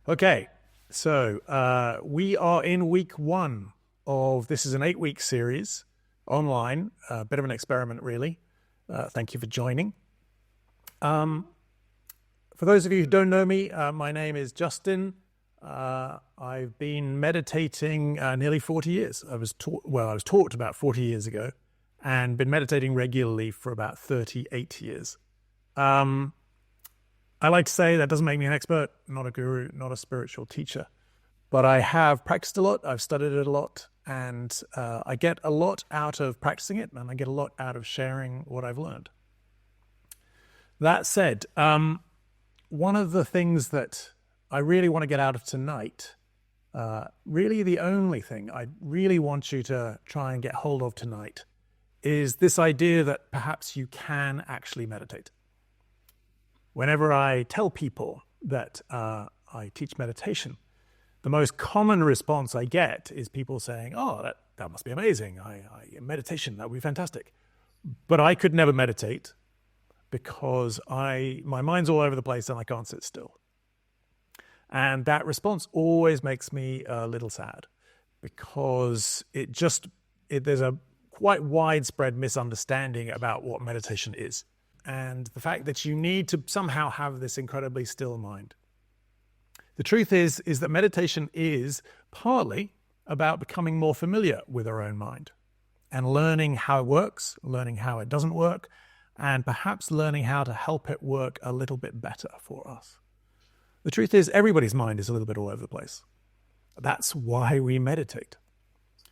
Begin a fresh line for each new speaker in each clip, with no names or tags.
Okay, so we are in week one of this is an 8-week series online, a bit of an experiment, really. Thank you for joining. For those of you who don't know me, my name is Justin. I've been meditating nearly 40 years. I was taught about 40 years ago and been meditating regularly for about 38 years. I like to say that doesn't make me an expert, not a guru, not a spiritual teacher, but I have practiced a lot, I've studied it a lot, and I get a lot out of practicing it, and I get a lot out of sharing what I've learned. That said, one of the things that I really want to get out of tonight, really the only thing I really want you to try and get hold of tonight, is this idea that perhaps you can actually meditate. Whenever I tell people that I teach meditation, the most common response I get is people saying, oh, that must be amazing. Meditation, that would be fantastic. But I could never meditate because my mind's all over the place and I can't sit still. And that response always makes me a little sad because there's a quite widespread misunderstanding about what meditation is. And the fact that you need to somehow have this incredibly still mind. The truth is that meditation is partly about becoming more familiar with our own mind and learning how it works, learning how it doesn't work, and perhaps learning how to help it work a little bit better for us. The truth is everybody's mind is a little bit all over the place. That's why we meditate.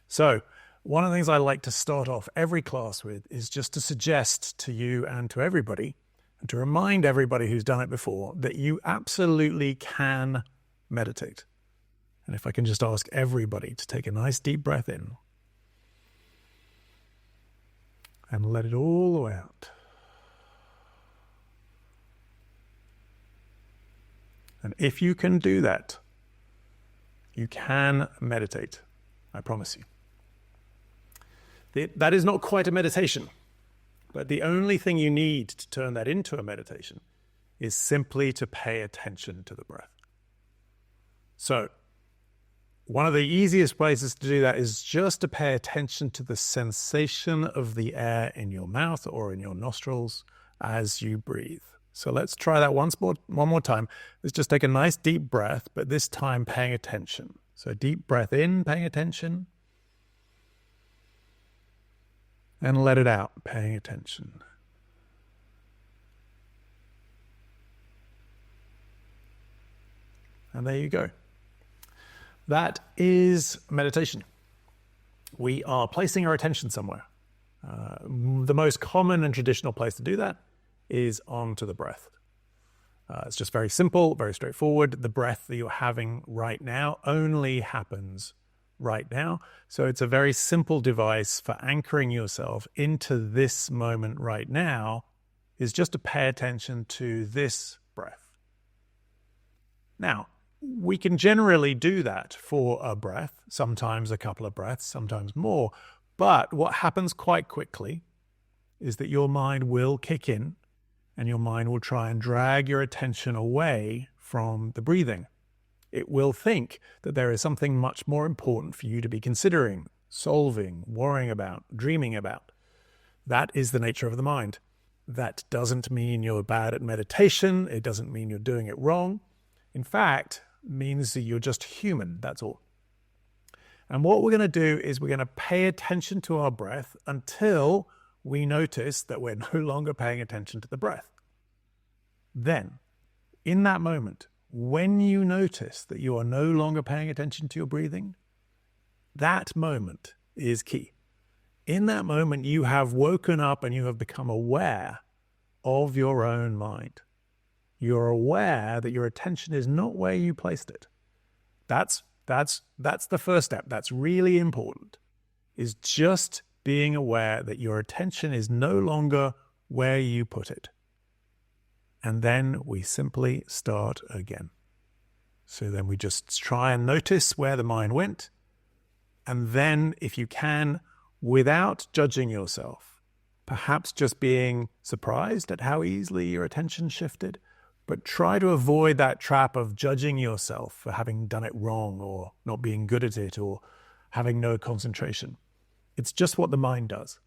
So, one of the things I like to start off every class with is just to suggest to you and to everybody, and to remind everybody who's done it before, that you absolutely can meditate. And if I can just ask everybody to take a nice deep breath in and let it all the way out. And if you can do that, you can meditate. I promise you. That is not quite a meditation, but the only thing you need to turn that into a meditation is simply to pay attention to the breath. So, one of the easiest places to do that is just to pay attention to the sensation of the air in your mouth or in your nostrils as you breathe. So let's try that one more time. Let's just take a nice deep breath, but this time paying attention. So deep breath in, paying attention. And let it out, paying attention. And there you go. That is meditation. We are placing our attention somewhere. The most common and traditional place to do that is onto the breath. It's just very simple, very straightforward. The breath that you're having right now only happens right now. So it's a very simple device for anchoring yourself into this moment right now, is just to pay attention to this breath. Now, we can generally do that for a breath, sometimes a couple of breaths, sometimes more. But what happens quite quickly is that your mind will kick in and your mind will try and drag your attention away from the breathing. It will think that there is something much more important for you to be considering, solving, worrying about, dreaming about. That is the nature of the mind. That doesn't mean you're bad at meditation. It doesn't mean you're doing it wrong. In fact, it means that you're just human, that's all. And what we're going to do is we're going to pay attention to our breath until we notice that we're no longer paying attention to the breath. Then, in that moment, when you notice that you are no longer paying attention to your breathing, that moment is key. In that moment, you have woken up and you have become aware of your own mind. You're aware that your attention is not where you placed it. That's the first step. That's really important, is just being aware that your attention is no longer where you put it. And then we simply start again. So then we just try and notice where the mind went. And then, if you can, without judging yourself, perhaps just being surprised at how easily your attention shifted, But try to avoid that trap of judging yourself for having done it wrong or not being good at it or having no concentration. It's just what the mind does.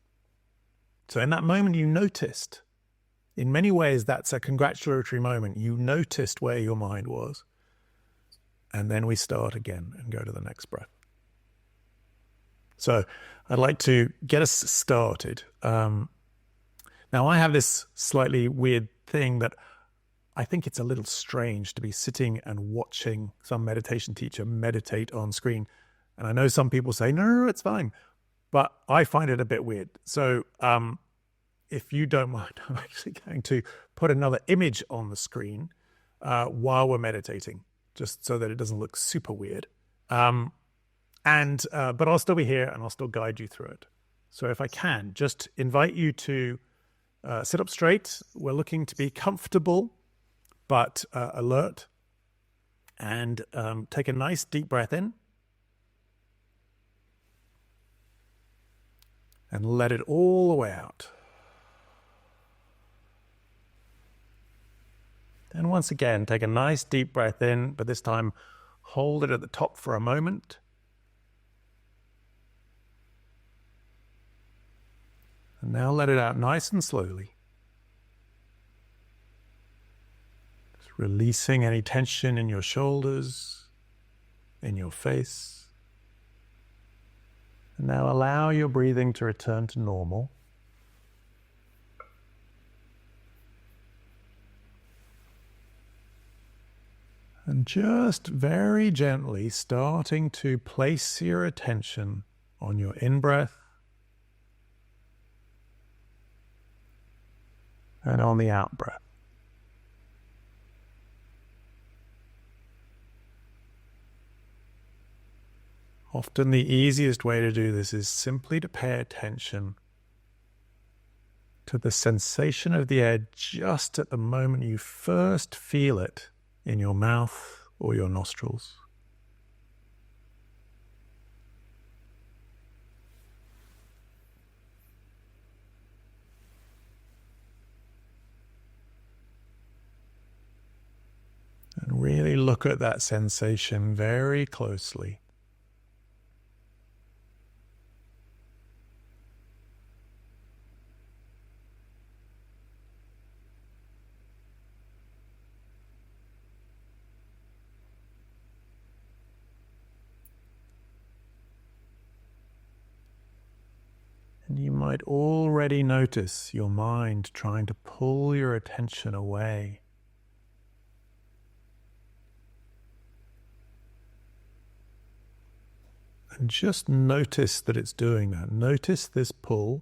So in that moment you noticed, in many ways that's a congratulatory moment. You noticed where your mind was. And then we start again and go to the next breath. So I'd like to get us started. Now I have this slightly weird thing that I think it's a little strange to be sitting and watching some meditation teacher meditate on screen. And I know some people say, no, it's fine. But I find it a bit weird. So if you don't mind, I'm actually going to put another image on the screen while we're meditating, just so that it doesn't look super weird. But I'll still be here and I'll still guide you through it. So if I can, just invite you to sit up straight. We're looking to be comfortable but alert, and take a nice deep breath in and let it all the way out. And once again, take a nice deep breath in, but this time hold it at the top for a moment. And now let it out nice and slowly. Releasing any tension in your shoulders, in your face. And now allow your breathing to return to normal. And just very gently starting to place your attention on your in-breath and on the out-breath. Often the easiest way to do this is simply to pay attention to the sensation of the air just at the moment you first feel it in your mouth or your nostrils. And really look at that sensation very closely. And you might already notice your mind trying to pull your attention away. And just notice that it's doing that. Notice this pull.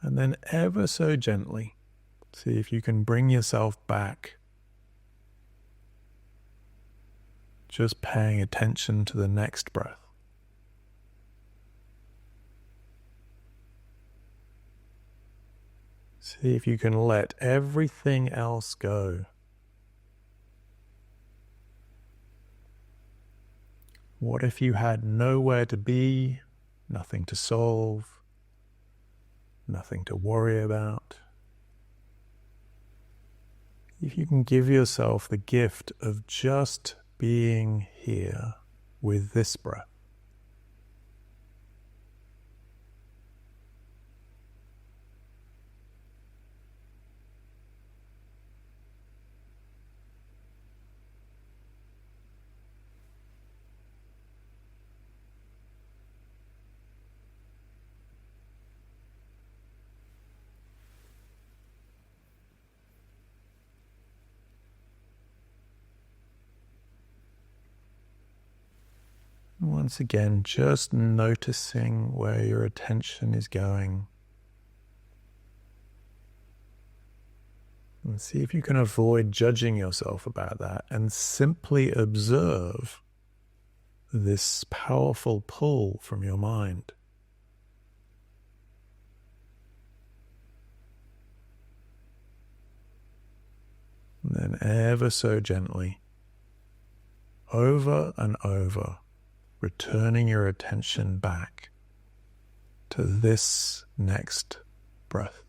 And then ever so gently, see if you can bring yourself back. Just paying attention to the next breath. See if you can let everything else go. What if you had nowhere to be, nothing to solve, nothing to worry about? If you can give yourself the gift of just being here with this breath. Once again, just noticing where your attention is going. And see if you can avoid judging yourself about that and simply observe this powerful pull from your mind. And then ever so gently, over and over, returning your attention back to this next breath.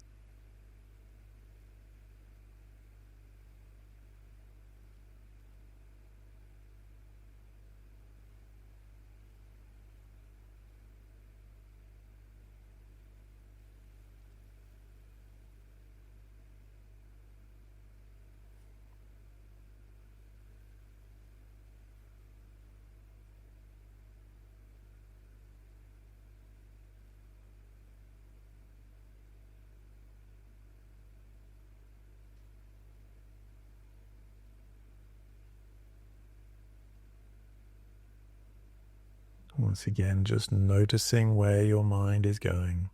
Once again, just noticing where your mind is going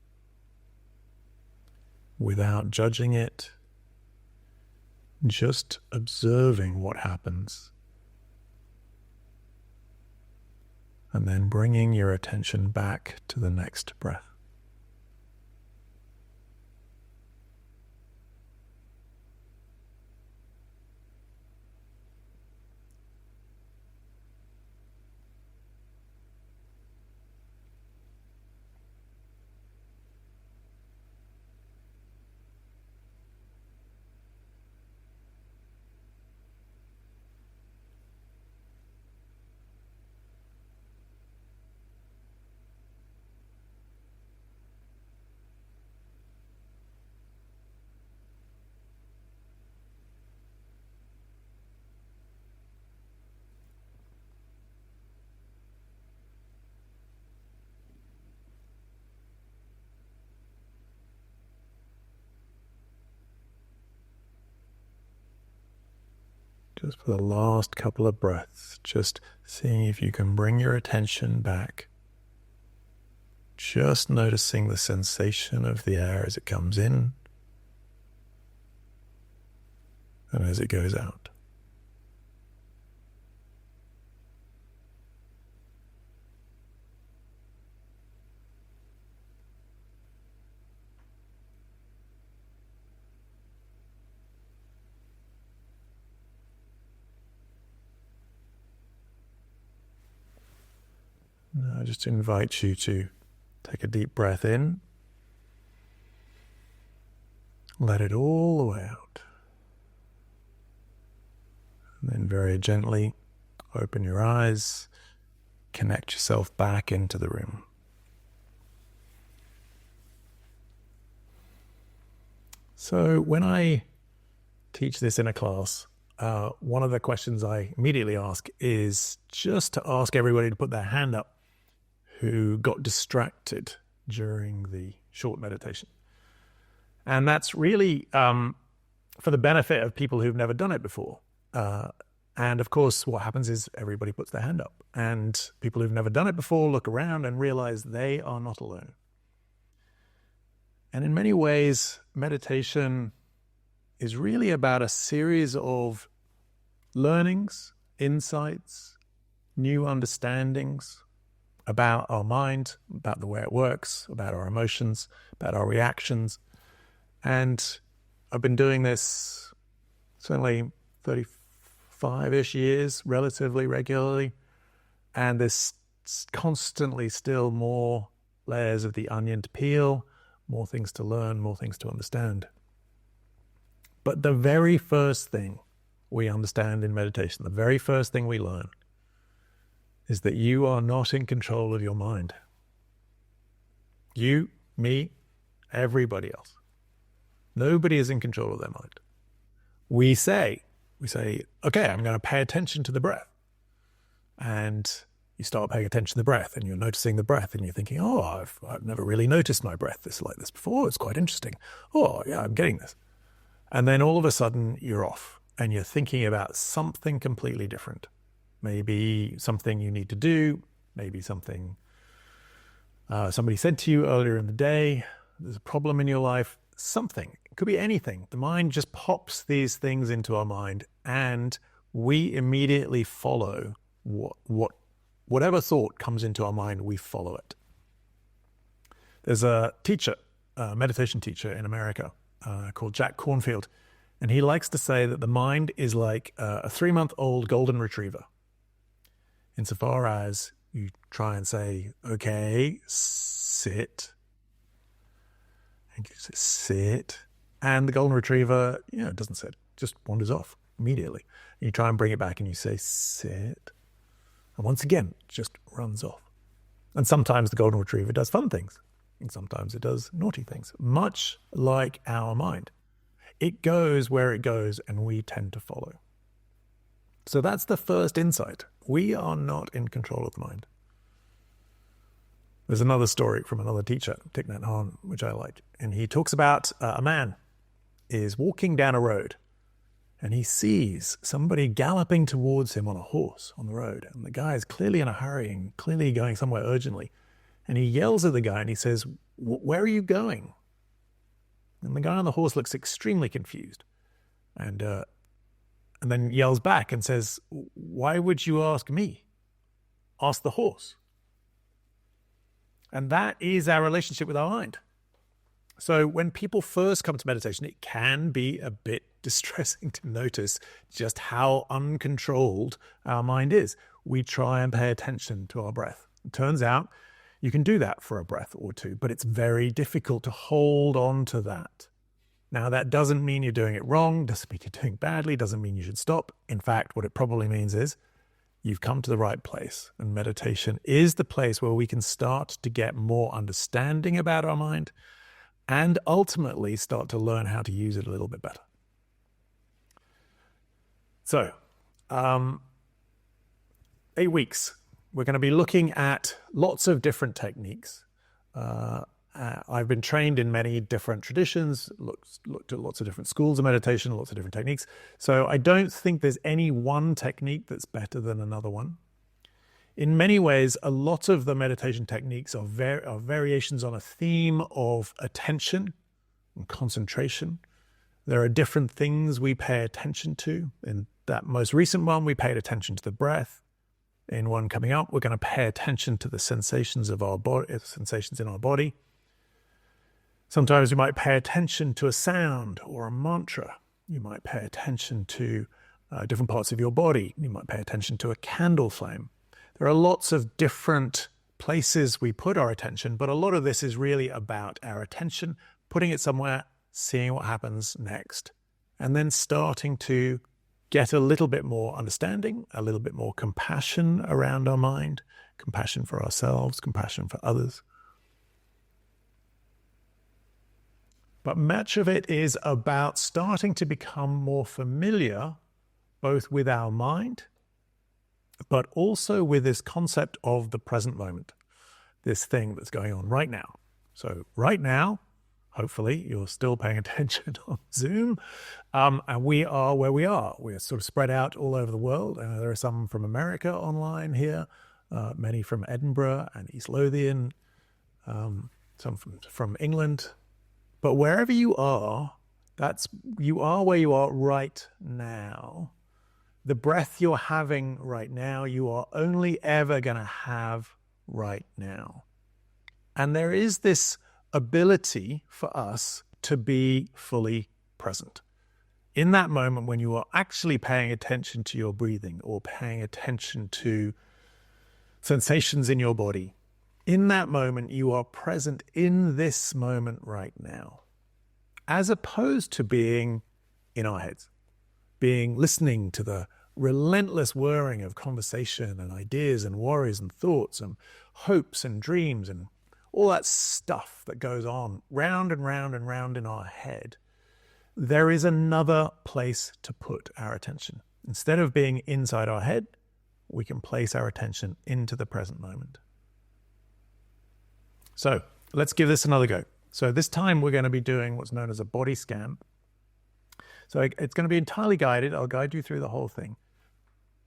without judging it, just observing what happens, and then bringing your attention back to the next breath. Just for the last couple of breaths, just seeing if you can bring your attention back. Just noticing the sensation of the air as it comes in and as it goes out. Now I just invite you to take a deep breath in, let it all the way out, and then very gently open your eyes, connect yourself back into the room. So when I teach this in a class, one of the questions I immediately ask is just to ask everybody to put their hand up who got distracted during the short meditation. And that's really for the benefit of people who've never done it before. And of course, what happens is everybody puts their hand up, and people who've never done it before look around and realize they are not alone. And in many ways, meditation is really about a series of learnings, insights, new understandings about our mind, about the way it works, about our emotions, about our reactions. And I've been doing this certainly 35-ish years, relatively regularly. And there's constantly still more layers of the onion to peel, more things to learn, more things to understand. But the very first thing we understand in meditation, the very first thing we learn, is that you are not in control of your mind. You, me, everybody else. Nobody is in control of their mind. We say, okay, I'm going to pay attention to the breath. And you start paying attention to the breath, and you're noticing the breath, and you're thinking, oh, I've never really noticed my breath like this before. It's quite interesting. Oh, yeah, I'm getting this. And then all of a sudden you're off, and you're thinking about something completely different. Maybe something you need to do, maybe something somebody said to you earlier in the day, there's a problem in your life, something. It could be anything. The mind just pops these things into our mind, and we immediately follow whatever thought comes into our mind, we follow it. There's a teacher, a meditation teacher in America called Jack Cornfield, and he likes to say that the mind is like a 3-month-old golden retriever. Insofar as you try and say, okay, sit, and you say, sit, and the golden retriever, doesn't sit, just wanders off immediately. And you try and bring it back and you say, sit, and once again, it just runs off. And sometimes the golden retriever does fun things, and sometimes it does naughty things, much like our mind. It goes where it goes, and we tend to follow. So that's the first insight. We are not in control of the mind. There's another story from another teacher, Thich Nhat Hanh, which I like. And he talks about a man is walking down a road, and he sees somebody galloping towards him on a horse on the road. And the guy is clearly in a hurry and clearly going somewhere urgently. And he yells at the guy and he says, "Where are you going?" And the guy on the horse looks extremely confused and then yells back and says, "Why would you ask me? Ask the horse." And that is our relationship with our mind. So when people first come to meditation, it can be a bit distressing to notice just how uncontrolled our mind is. We try and pay attention to our breath. It turns out you can do that for a breath or two, but it's very difficult to hold on to that. Now, that doesn't mean you're doing it wrong, doesn't mean you're doing badly, doesn't mean you should stop. In fact, what it probably means is you've come to the right place, and meditation is the place where we can start to get more understanding about our mind and ultimately start to learn how to use it a little bit better. So, 8 weeks, we're going to be looking at lots of different techniques. I've been trained in many different traditions, looked at lots of different schools of meditation, lots of different techniques. So I don't think there's any one technique that's better than another one. In many ways, a lot of the meditation techniques are variations on a theme of attention and concentration. There are different things we pay attention to. In that most recent one, we paid attention to the breath. In one coming up, we're going to pay attention to the sensations of our body, sensations in our body. Sometimes you might pay attention to a sound or a mantra. You might pay attention to different parts of your body. You might pay attention to a candle flame. There are lots of different places we put our attention, but a lot of this is really about our attention, putting it somewhere, seeing what happens next, and then starting to get a little bit more understanding, a little bit more compassion around our mind, compassion for ourselves, compassion for others. But much of it is about starting to become more familiar both with our mind, but also with this concept of the present moment, this thing that's going on right now. So right now, hopefully you're still paying attention on Zoom, and we are where we are. We're sort of spread out all over the world. There are some from America online here, many from Edinburgh and East Lothian, some from England. But wherever you are, you are where you are right now. The breath you're having right now, you are only ever going to have right now. And there is this ability for us to be fully present. In that moment when you are actually paying attention to your breathing or paying attention to sensations in your body, in that moment you are present in this moment right now, as opposed to being in our heads, listening to the relentless whirring of conversation and ideas and worries and thoughts and hopes and dreams and all that stuff that goes on round and round and round in our head. There is another place to put our attention. Instead of being inside our head, we can place our attention into the present moment. So let's give this another go. So this time we're going to be doing what's known as a body scan. So it's going to be entirely guided. I'll guide you through the whole thing.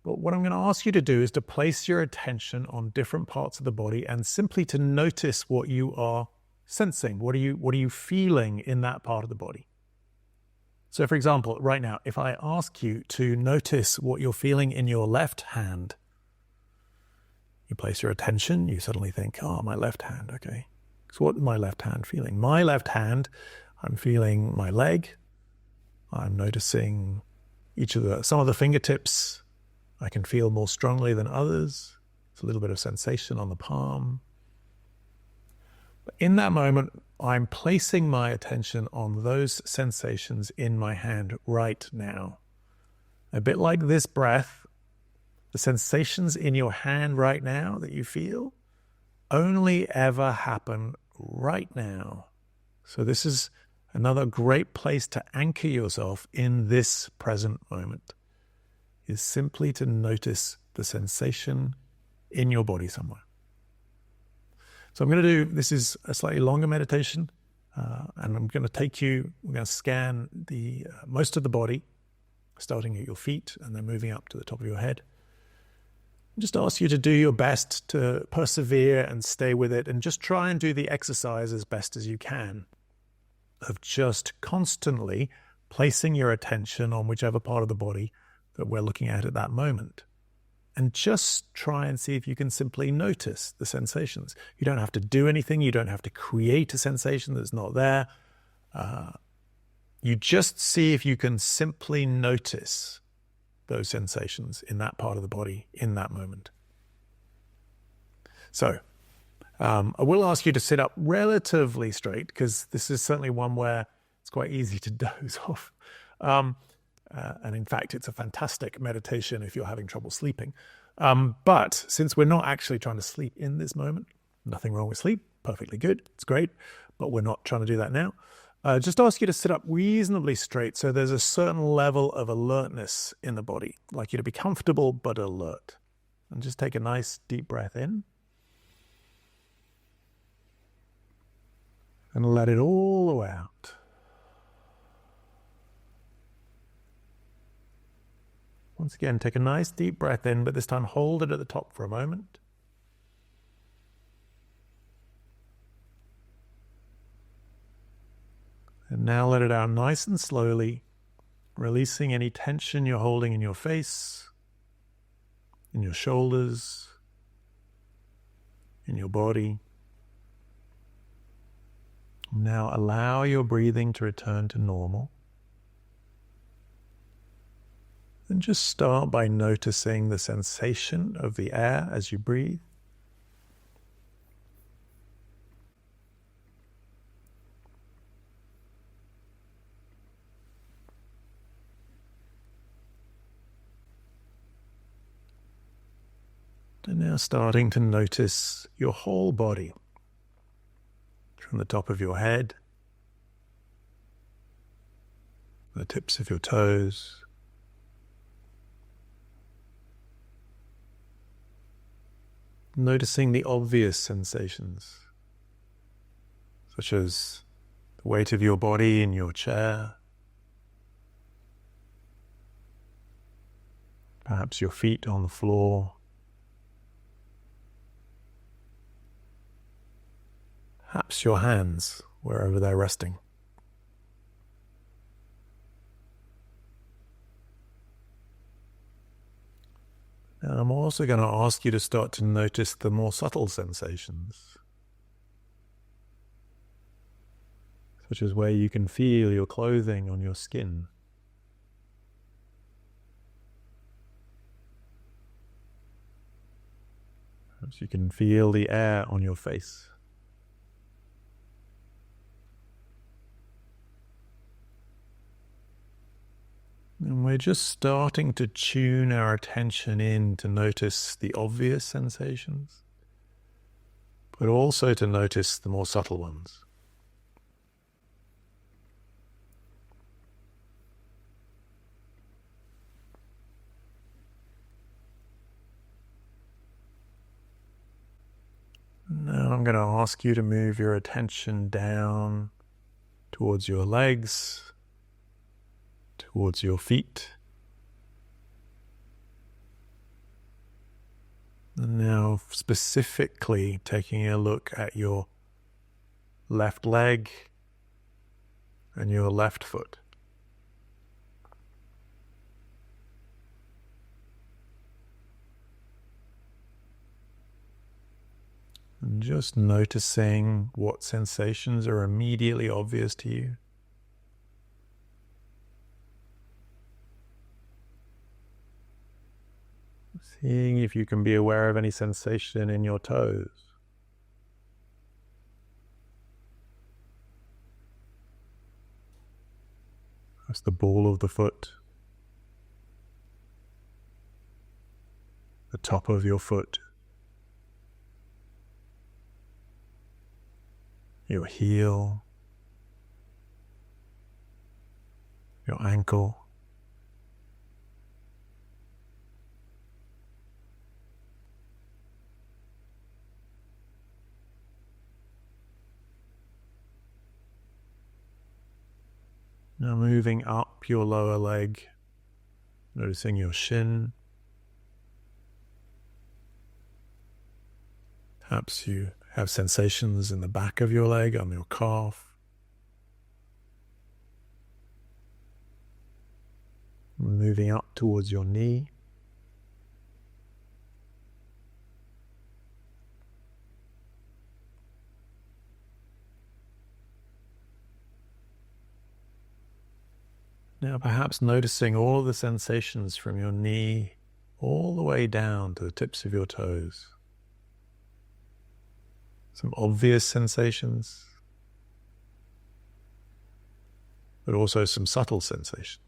But what I'm going to ask you to do is to place your attention on different parts of the body and simply to notice what you are sensing. What are you feeling in that part of the body? So for example, right now, if I ask you to notice what you're feeling in your left hand, you place your attention, you suddenly think, oh, my left hand, okay. So what is my left hand feeling? My left hand, I'm feeling my leg. I'm noticing some of the fingertips I can feel more strongly than others. It's a little bit of sensation on the palm. But in that moment, I'm placing my attention on those sensations in my hand right now. A bit like this breath, the sensations in your hand right now that you feel only ever happen right now. So this is another great place to anchor yourself in this present moment, is simply to notice the sensation in your body somewhere. So this is a slightly longer meditation, and we're going to scan most of the body. starting at your feet and then moving up to the top of your head. Just ask you to do your best to persevere and stay with it, and just try and do the exercise as best as you can of just constantly placing your attention on whichever part of the body that we're looking at that moment. And just try and see if you can simply notice the sensations. You don't have to do anything. You don't have to create a sensation that's not there. You just see if you can simply notice those sensations in that part of the body in that moment. So I will ask you to sit up relatively straight, because this is certainly one where it's quite easy to doze off. And in fact, it's a fantastic meditation if you're having trouble sleeping. But since we're not actually trying to sleep in this moment, nothing wrong with sleep, perfectly good, it's great, but we're not trying to do that now. Just ask you to sit up reasonably straight so there's a certain level of alertness in the body. I'd like you to be comfortable but alert. And just take a nice deep breath in. And let it all the way out. Once again, take a nice deep breath in, but this time hold it at the top for a moment. And now let it out nice and slowly, releasing any tension you're holding in your face, in your shoulders, in your body. Now allow your breathing to return to normal. And just start by noticing the sensation of the air as you breathe. And now starting to notice your whole body, from the top of your head, the tips of your toes, noticing the obvious sensations, such as the weight of your body in your chair, perhaps your feet on the floor, perhaps your hands wherever they're resting. Now, I'm also going to ask you to start to notice the more subtle sensations, such as where you can feel your clothing on your skin. Perhaps you can feel the air on your face. And we're just starting to tune our attention in to notice the obvious sensations, but also to notice the more subtle ones. Now I'm going to ask you to move your attention down towards your legs, towards your feet. And now specifically taking a look at your left leg and your left foot. And just noticing what sensations are immediately obvious to you. Seeing if you can be aware of any sensation in your toes. That's the ball of the foot, the top of your foot, your heel, your ankle, now moving up your lower leg Noticing your shin. Perhaps you have sensations in the back of your leg, on your calf. Moving up towards your knee. Now perhaps noticing all the sensations from your knee all the way down to the tips of your toes. Some obvious sensations, but also some subtle sensations.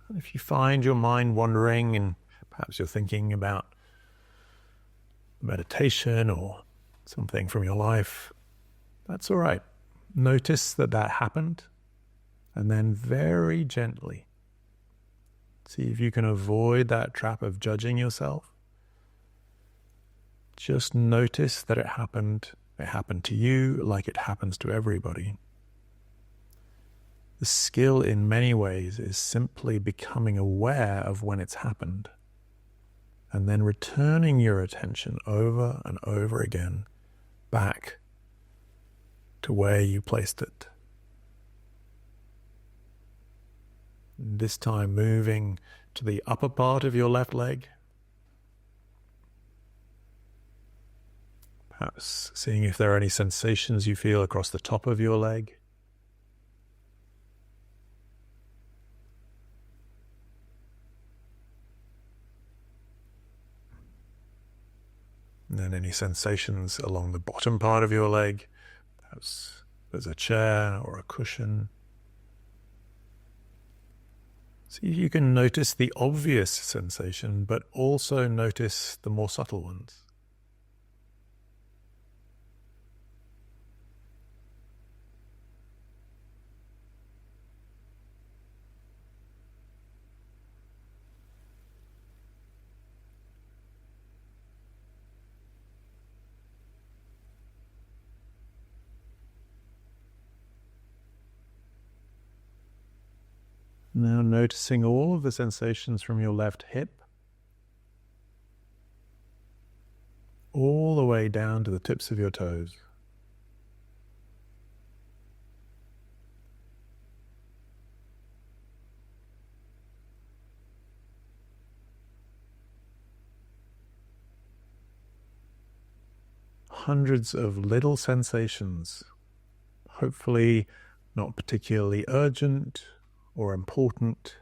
And if you find your mind wandering and perhaps you're thinking about meditation or something from your life, that's all right. Notice that happened, and then very gently see if you can avoid that trap of judging yourself. Just notice that it happened. It happened to you like it happens to everybody. The skill in many ways is simply becoming aware of when it's happened and then returning your attention over and over again back to where you placed it. This time moving to the upper part of your left leg. Perhaps seeing if there are any sensations you feel across the top of your leg. And then any sensations along the bottom part of your leg. Perhaps there's a chair or a cushion. See if you can notice the obvious sensation, but also notice the more subtle ones. Now noticing all of the sensations from your left hip, all the way down to the tips of your toes. Hundreds of little sensations, hopefully not particularly urgent or important,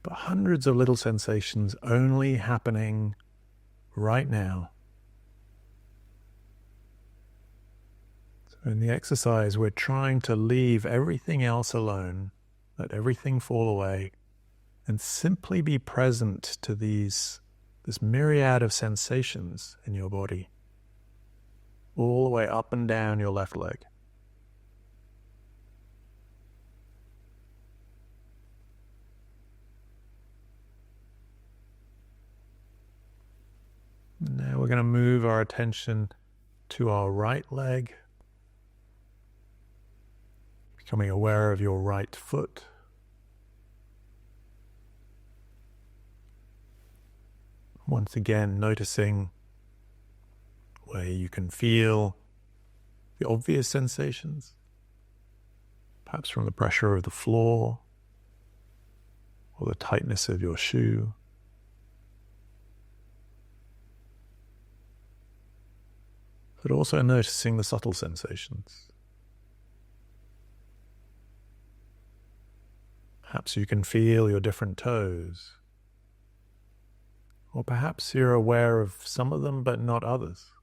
but hundreds of little sensations only happening right now. So in the exercise, we're trying to leave everything else alone, let everything fall away, and simply be present to this myriad of sensations in your body, all the way up and down your left leg. Now we're going to move our attention to our right leg, becoming aware of your right foot. Once again, noticing where you can feel the obvious sensations, perhaps from the pressure of the floor or the tightness of your shoe. But also noticing the subtle sensations. Perhaps you can feel your different toes. Or perhaps you're aware of some of them but not others.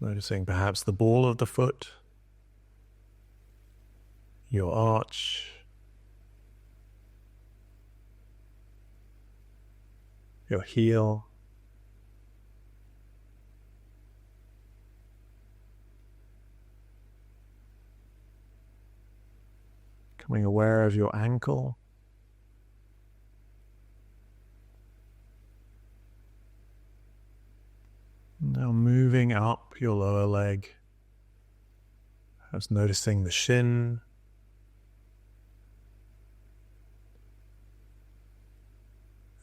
Noticing perhaps the ball of the foot, your arch, your heel, Becoming aware of your ankle. Now moving up your lower leg. Perhaps noticing the shin.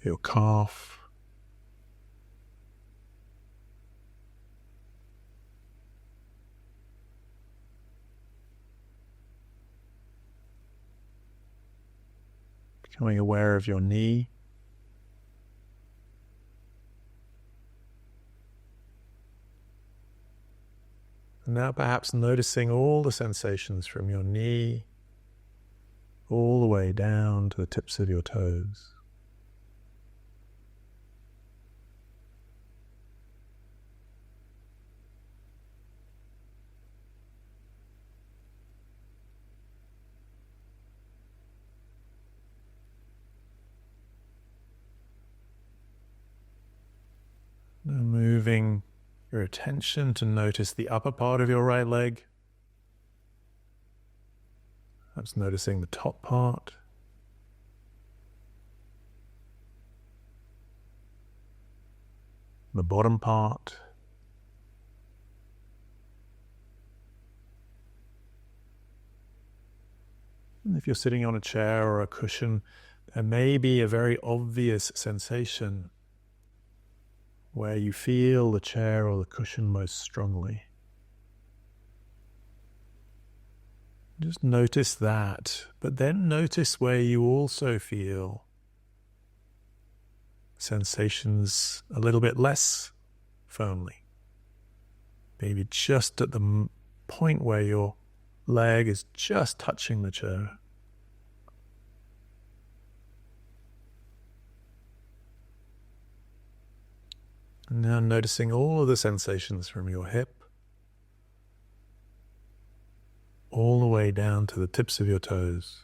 Your calf. Becoming aware of your knee. And now perhaps noticing all the sensations from your knee all the way down to the tips of your toes. Now moving your attention to notice the upper part of your right leg. Perhaps noticing the top part. The bottom part. And if you're sitting on a chair or a cushion, there may be a very obvious sensation where you feel the chair or the cushion most strongly. Just notice that, but then notice where you also feel sensations a little bit less firmly. Maybe just at the point where your leg is just touching the chair. And now noticing all of the sensations from your hip all the way down to the tips of your toes.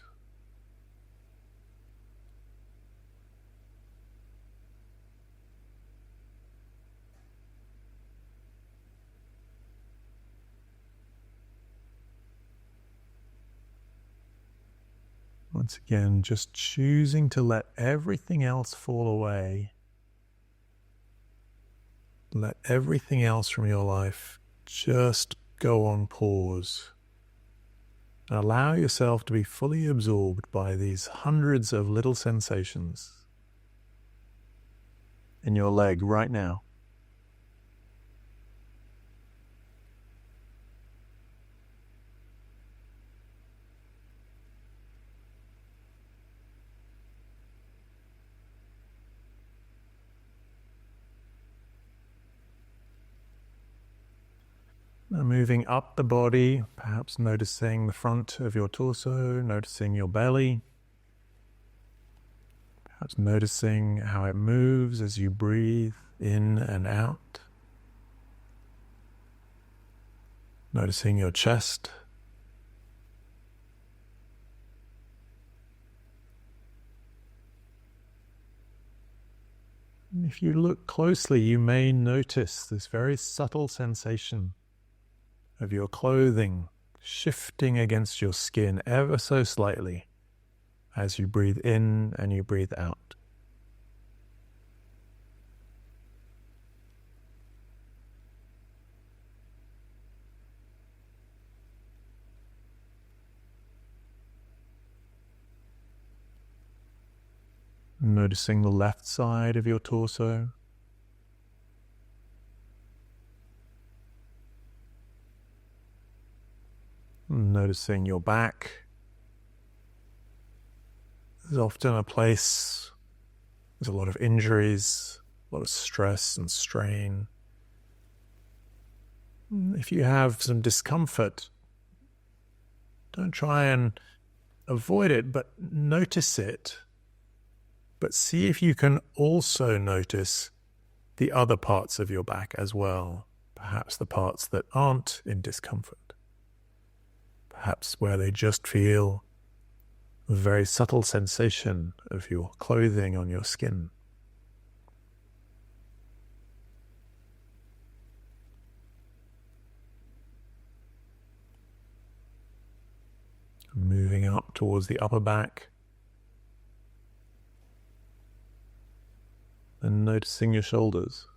Once again, just choosing to let everything else fall away. Let everything else from your life just go on pause. And allow yourself to be fully absorbed by these hundreds of little sensations in your leg right now. Now moving up the body, perhaps noticing the front of your torso, noticing your belly. Perhaps noticing how it moves as you breathe in and out. Noticing your chest. And if you look closely, you may notice this very subtle sensation of your clothing shifting against your skin ever so slightly as you breathe in and you breathe out. Noticing the left side of your torso. Noticing your back. There's often a place, there's a lot of injuries, a lot of stress and strain. If you have some discomfort, don't try and avoid it, but notice it. But see if you can also notice the other parts of your back as well, perhaps the parts that aren't in discomfort. Perhaps where they just feel a very subtle sensation of your clothing on your skin. Moving up towards the upper back. And noticing your shoulders.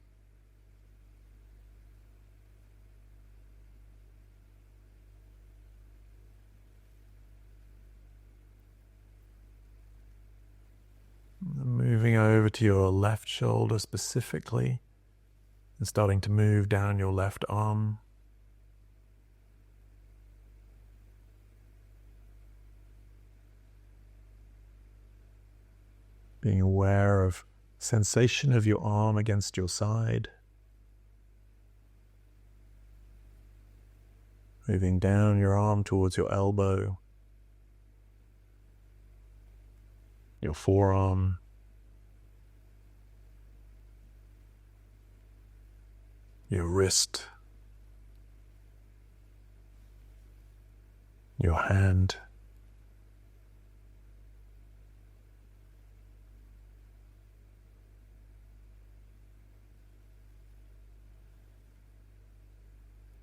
Moving over to your left shoulder specifically, and starting to move down your left arm. Being aware of sensation of your arm against your side. Moving down your arm towards your elbow, your forearm, your wrist, your hand.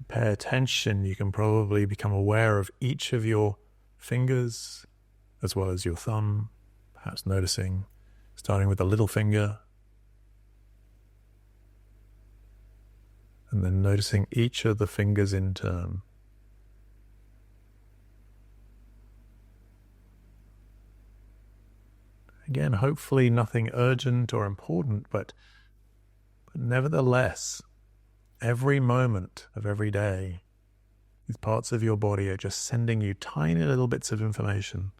Pay attention, you can probably become aware of each of your fingers as well as your thumb, perhaps noticing, starting with the little finger, and then noticing each of the fingers in turn. Again, hopefully nothing urgent or important, but nevertheless, every moment of every day, these parts of your body are just sending you tiny little bits of information,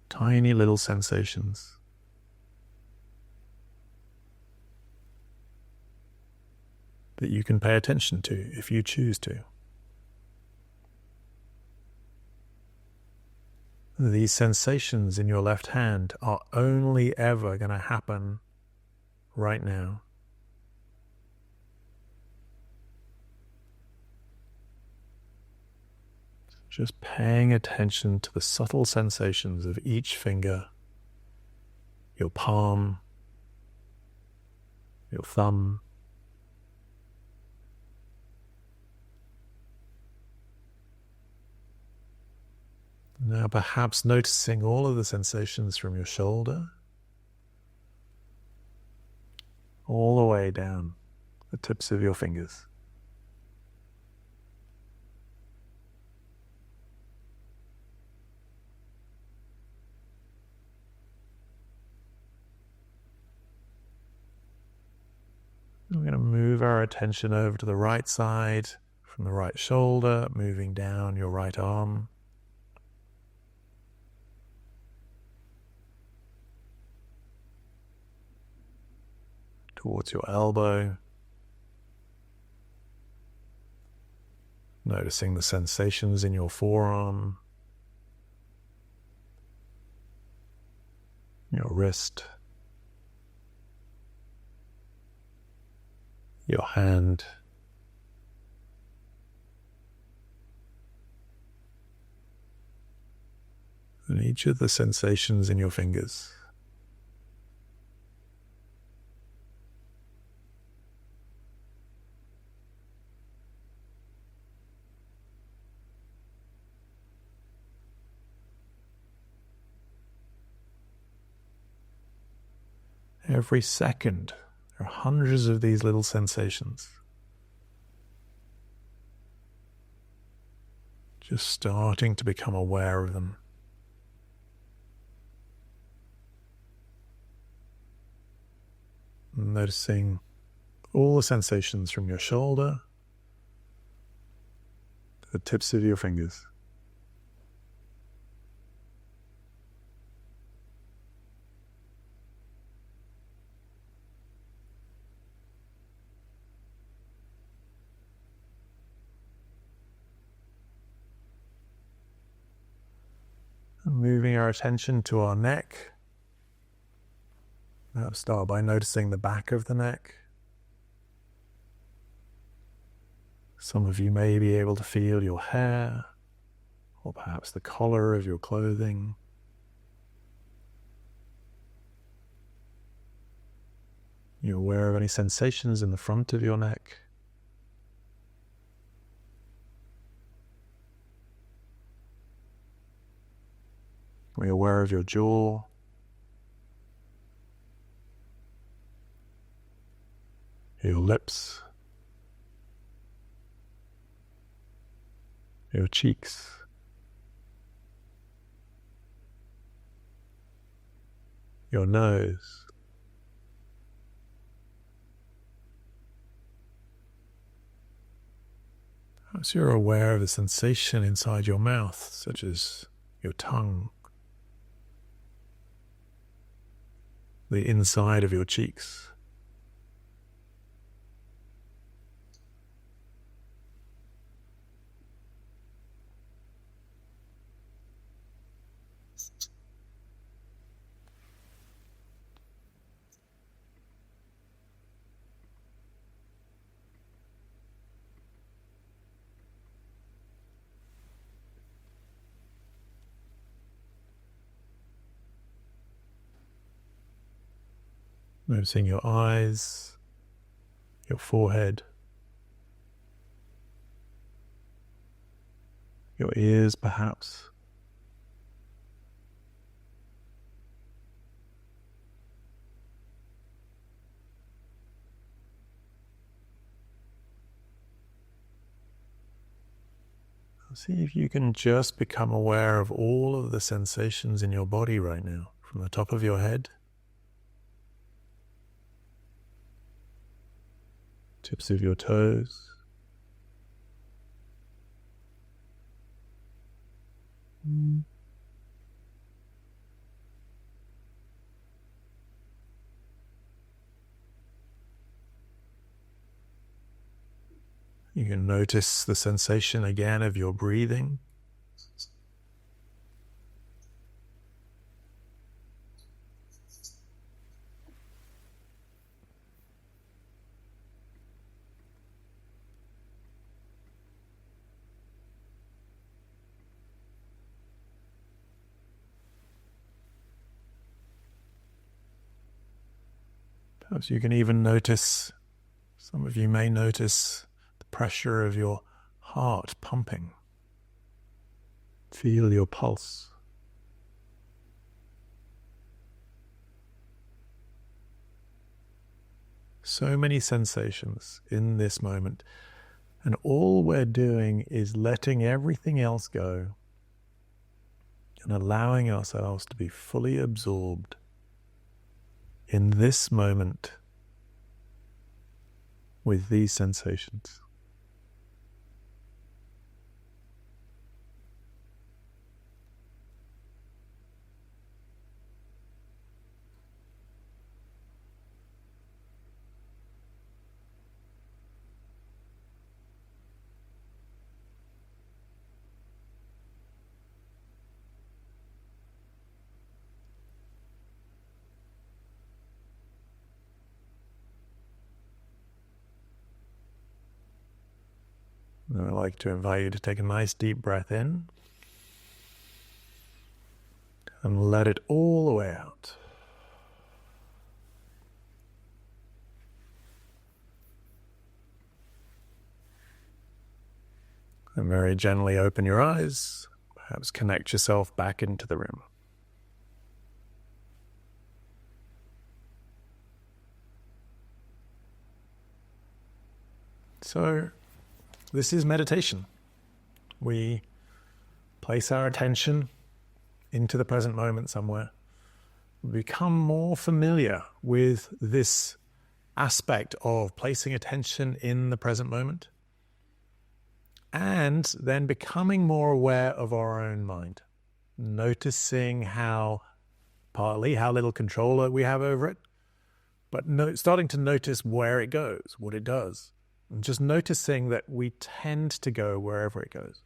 tiny little sensations. That you can pay attention to if you choose to. These sensations in your left hand are only ever going to happen right now. Just paying attention to the subtle sensations of each finger, your palm, your thumb, now perhaps noticing all of the sensations from your shoulder all the way down the tips of your fingers. We're going to move our attention over to the right side, from the right shoulder, moving down your right arm. Towards your elbow. Noticing the sensations in your forearm, your wrist, your hand, and each of the sensations in your fingers. Every second, there are hundreds of these little sensations. Just starting to become aware of them. Noticing all the sensations from your shoulder to the tips of your fingers. Moving our attention to our neck. Now start by noticing the back of the neck. Some of you may be able to feel your hair, or perhaps the collar of your clothing. You're aware of any sensations in the front of your neck. Be aware of your jaw. Your lips. Your cheeks. Your nose. Perhaps you're aware of the sensation inside your mouth, such as your tongue, the inside of your cheeks. Noticing your eyes, your forehead, your ears perhaps. See if you can just become aware of all of the sensations in your body right now, from the top of your head, tips of your toes, you can notice the sensation again of your breathing. Perhaps you can even notice, some of you may notice the pressure of your heart pumping. Feel your pulse. So many sensations in this moment, and all we're doing is letting everything else go and allowing ourselves to be fully absorbed in this moment with these sensations. I'd like to invite you to take a nice deep breath in and let it all the way out. And very gently open your eyes, perhaps connect yourself back into the room. So, this is meditation. We place our attention into the present moment somewhere. We become more familiar with this aspect of placing attention in the present moment, and then becoming more aware of our own mind, noticing partly how little control we have over it, but starting to notice where it goes, what it does. And just noticing that we tend to go wherever it goes.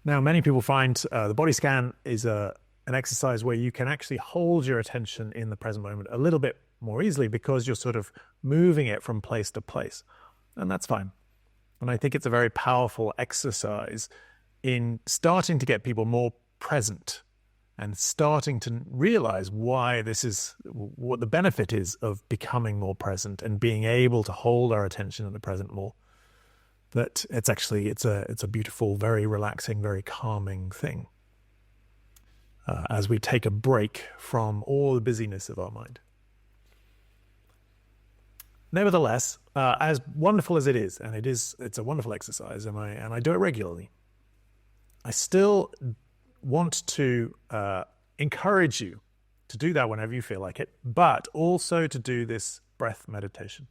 Now, many people find the body scan is an exercise where you can actually hold your attention in the present moment a little bit more easily because you're sort of moving it from place to place. And that's fine. And I think it's a very powerful exercise in starting to get people more present and starting to realize why this is, what the benefit is of becoming more present and being able to hold our attention in the present more. That it's a beautiful, very relaxing, very calming thing. as we take a break from all the busyness of our mind. Nevertheless, as wonderful as it is, and it's a wonderful exercise, and I do it regularly, I still want to encourage you to do that whenever you feel like it, but also to do this breath meditation.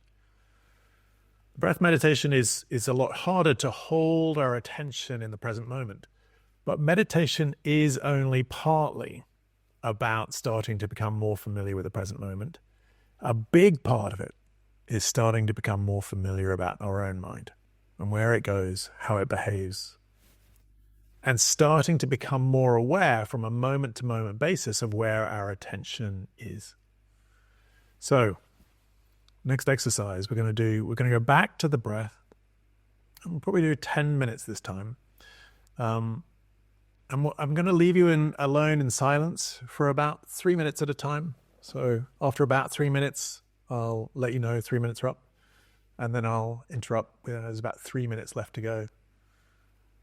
Breath meditation is a lot harder to hold our attention in the present moment, but meditation is only partly about starting to become more familiar with the present moment. A big part of it is starting to become more familiar about our own mind and where it goes, how it behaves, and starting to become more aware from a moment-to-moment basis of where our attention is. So, next exercise we're going to go back to the breath. We'll probably do 10 minutes this time. And I'm going to leave you alone in silence for about 3 minutes at a time. So after about 3 minutes, I'll let you know 3 minutes are up, and then I'll interrupt when there's about 3 minutes left to go.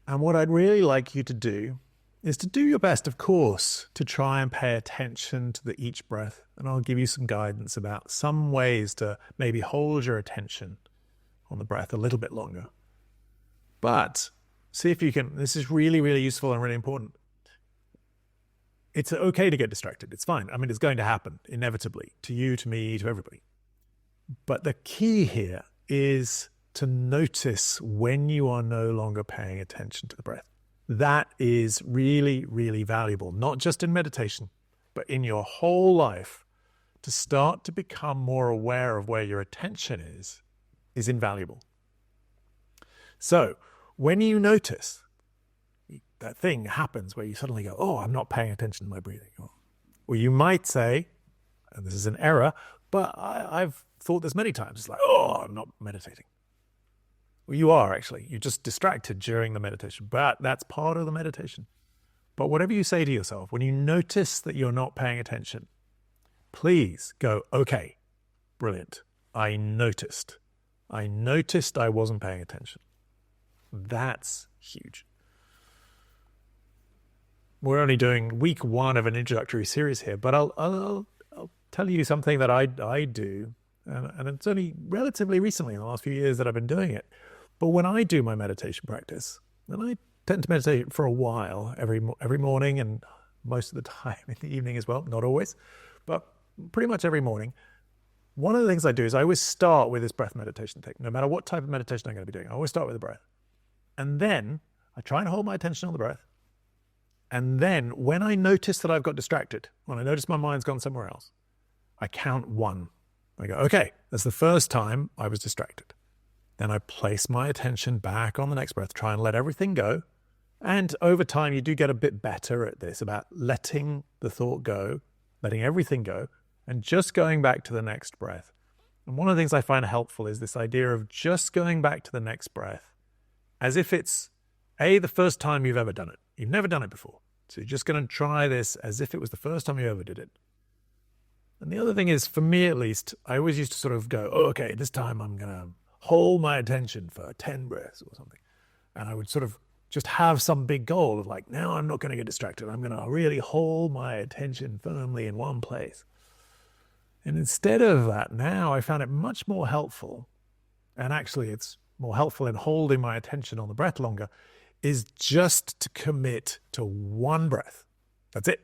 And what I'd really like you to do is to do your best, of course, to try and pay attention to each breath. And I'll give you some guidance about some ways to maybe hold your attention on the breath a little bit longer. But see if you can, this is really, really useful and really important. It's okay to get distracted. It's fine. I mean, it's going to happen inevitably to you, to me, to everybody. But the key here is to notice when you are no longer paying attention to the breath. That is really, really valuable, not just in meditation, but in your whole life. To start to become more aware of where your attention is invaluable. So when you notice that thing happens where you suddenly go, oh, I'm not paying attention to my breathing. Or you might say, and this is an error, but I've thought this many times, it's like, oh, I'm not meditating. Well, you are actually. You're just distracted during the meditation, but that's part of the meditation. But whatever you say to yourself, when you notice that you're not paying attention, please go, okay, brilliant. I noticed I wasn't paying attention. That's huge. We're only doing week 1 of an introductory series here, but I'll tell you something that I do, and it's only relatively recently in the last few years that I've been doing it. But when I do my meditation practice, and I tend to meditate for a while every morning and most of the time in the evening as well, not always, but pretty much every morning, one of the things I do is I always start with this breath meditation thing. No matter what type of meditation I'm going to be doing, I always start with the breath. And then I try and hold my attention on the breath. And then when I notice that I've got distracted, when I notice my mind's gone somewhere else, I count 1. I go, okay, that's the first time I was distracted. Then I place my attention back on the next breath, try and let everything go. And over time, you do get a bit better at this, about letting the thought go, letting everything go, and just going back to the next breath. And one of the things I find helpful is this idea of just going back to the next breath as if it's, the first time you've ever done it. You've never done it before. So you're just going to try this as if it was the first time you ever did it. And the other thing is, for me at least, I always used to sort of go, oh, okay, this time I'm going to hold my attention for 10 breaths or something. And I would sort of just have some big goal of like, now I'm not going to get distracted. I'm going to really hold my attention firmly in one place. And instead of that, now I found it much more helpful, and actually it's more helpful in holding my attention on the breath longer, is just to commit to one breath. That's it.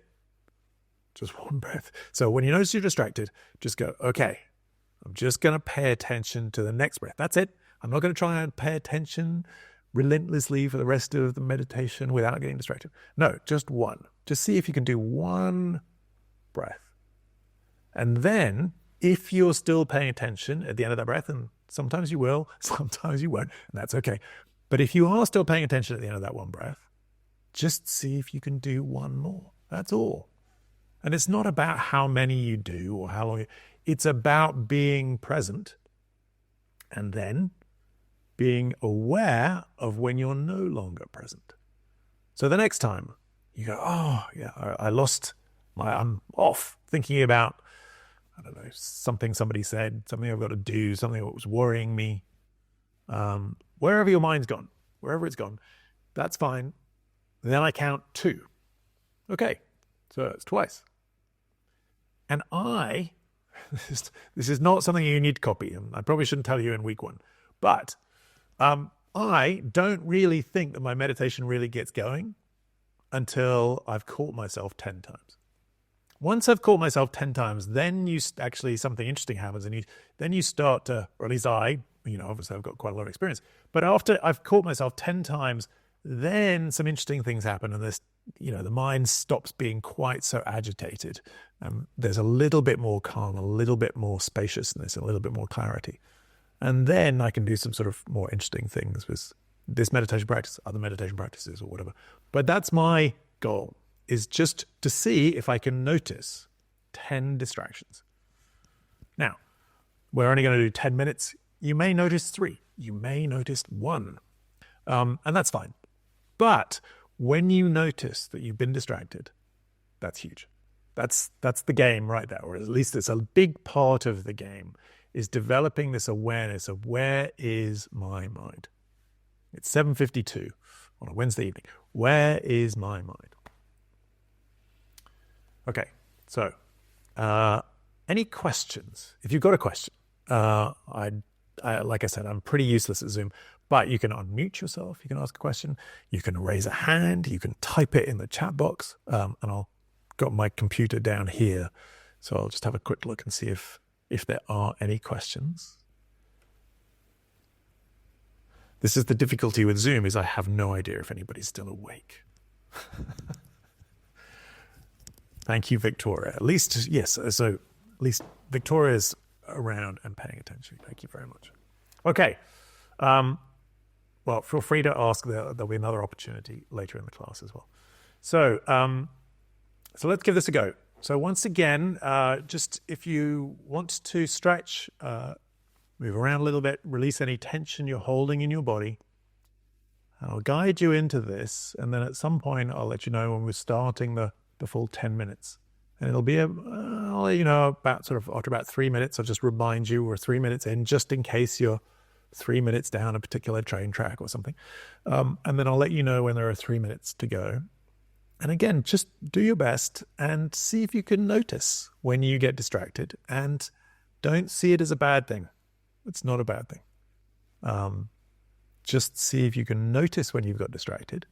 Just one breath. So when you notice you're distracted, just go, okay, I'm just going to pay attention to the next breath. That's it. I'm not going to try and pay attention relentlessly for the rest of the meditation without getting distracted. No, just one. Just see if you can do one breath. And then if you're still paying attention at the end of that breath, and sometimes you will, sometimes you won't, and that's okay. But if you are still paying attention at the end of that one breath, just see if you can do one more. That's all. And it's not about how many you do or how long. It's about being present and then being aware of when you're no longer present. So the next time you go, oh, yeah, I'm off thinking about, I don't know, something somebody said, something I've got to do, something that was worrying me. Wherever your mind's gone, wherever it's gone, that's fine. Then I count 2. Okay, So it's twice. And this is not something you need to copy, and I probably shouldn't tell you in week 1, but I don't really think that my meditation really gets going until I've caught myself 10 times. Once I've caught myself 10 times, then actually something interesting happens, and then you start to, or at least I, obviously I've got quite a lot of experience, but after I've caught myself 10 times, then some interesting things happen, and this, the mind stops being quite so agitated. There's a little bit more calm, a little bit more spaciousness, a little bit more clarity. And then I can do some sort of more interesting things with this meditation practice, other meditation practices, or whatever. But that's my goal, is just to see if I can notice 10 distractions. Now, we're only going to do 10 minutes. You may notice 3. You may notice 1. And that's fine. But when you notice that you've been distracted, that's huge. That's the game right there, or at least it's a big part of the game, is developing this awareness of where is my mind. It's 7:52 on a Wednesday evening. Where is my mind? Okay, so any questions? If you've got a question, like I said, I'm pretty useless at Zoom, but you can unmute yourself, you can ask a question, you can raise a hand, you can type it in the chat box, and I'll got my computer down here, so I'll just have a quick look and see if there are any questions. This is the difficulty with Zoom, is I have no idea if anybody's still awake. Thank you, Victoria. At least, yes, so at least Victoria's around and paying attention. Thank you very much. Okay. Well, feel free to ask. There'll be another opportunity later in the class as well. So, so let's give this a go. So once again, just if you want to stretch, move around a little bit, release any tension you're holding in your body. I'll guide you into this, and then at some point I'll let you know when we're starting the full 10 minutes. And it'll be, I'll let you know about sort of after about 3 minutes. I'll just remind you we're 3 minutes in, just in case you're 3 minutes down a particular train track or something. And then I'll let you know when there are 3 minutes to go. And again, just do your best and see if you can notice when you get distracted, and don't see it as a bad thing. It's not a bad thing. Just see if you can notice when you've got distracted,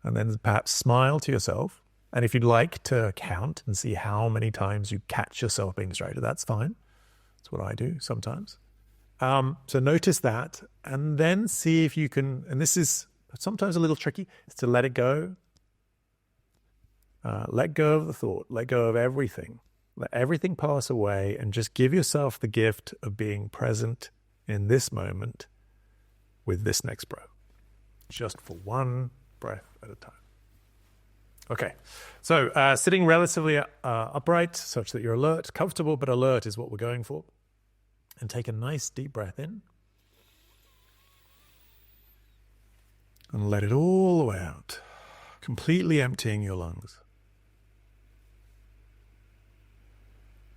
and then perhaps smile to yourself. And if you'd like to count and see how many times you catch yourself being distracted, that's fine. That's what I do sometimes. So notice that, and then see if you can, and this is sometimes a little tricky, is to let it go. Let go of the thought, let go of everything. Let everything pass away, and just give yourself the gift of being present in this moment with this next breath. Just for one breath at a time. Okay, so sitting relatively upright such that you're alert, comfortable but alert is what we're going for. And take a nice deep breath in. And let it all the way out, completely emptying your lungs.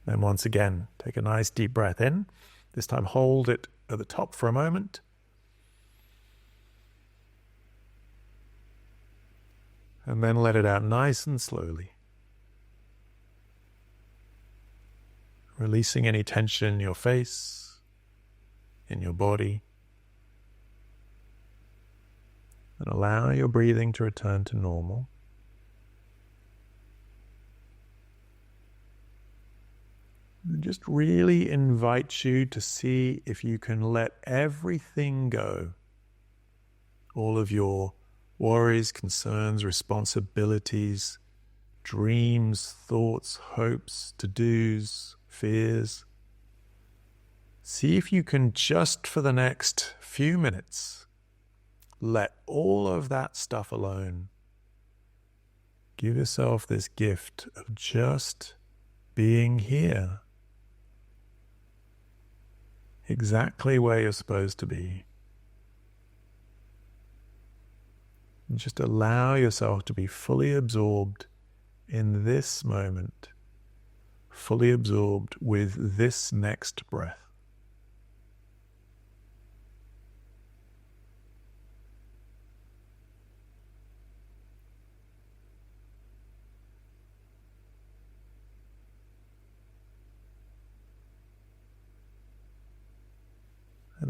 Then once again, take a nice deep breath in. This time hold it at the top for a moment. And then let it out nice and slowly. Releasing any tension in your face, in your body. And allow your breathing to return to normal. And just really invite you to see if you can let everything go. All of your worries, concerns, responsibilities, dreams, thoughts, hopes, to-dos, fears. See if you can, just for the next few minutes, let all of that stuff alone. Give yourself this gift of just being here, exactly where you're supposed to be. And just allow yourself to be fully absorbed in this moment, fully absorbed with this next breath.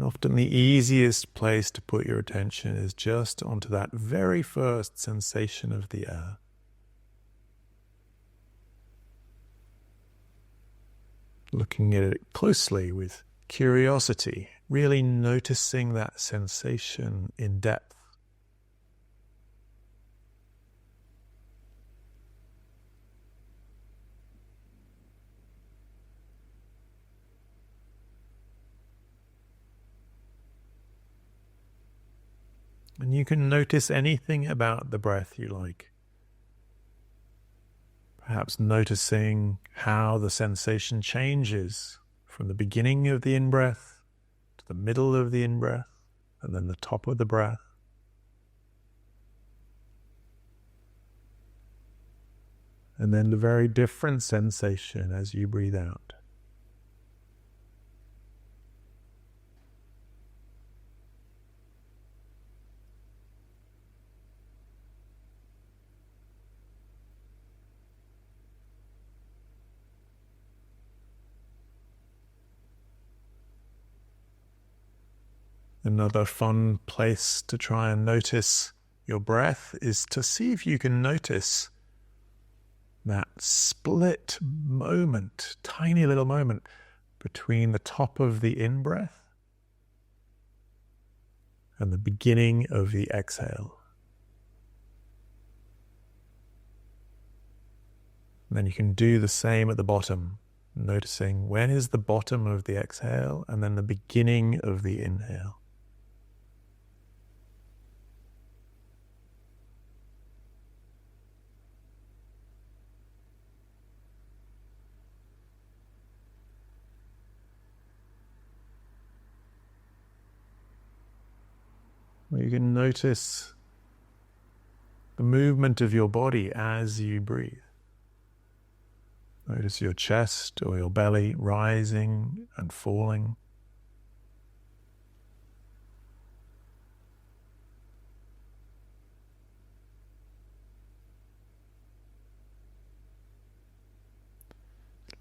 often the easiest place to put your attention is just onto that very first sensation of the air. Looking at it closely with curiosity, really noticing that sensation in depth. And you can notice anything about the breath you like. Perhaps noticing how the sensation changes from the beginning of the in-breath to the middle of the in-breath and then the top of the breath. And then the very different sensation as you breathe out. Another fun place to try and notice your breath is to see if you can notice that split moment, tiny little moment between the top of the in-breath and the beginning of the exhale. And then you can do the same at the bottom, noticing when is the bottom of the exhale and then the beginning of the inhale. You can notice the movement of your body as you breathe. Notice your chest or your belly rising and falling.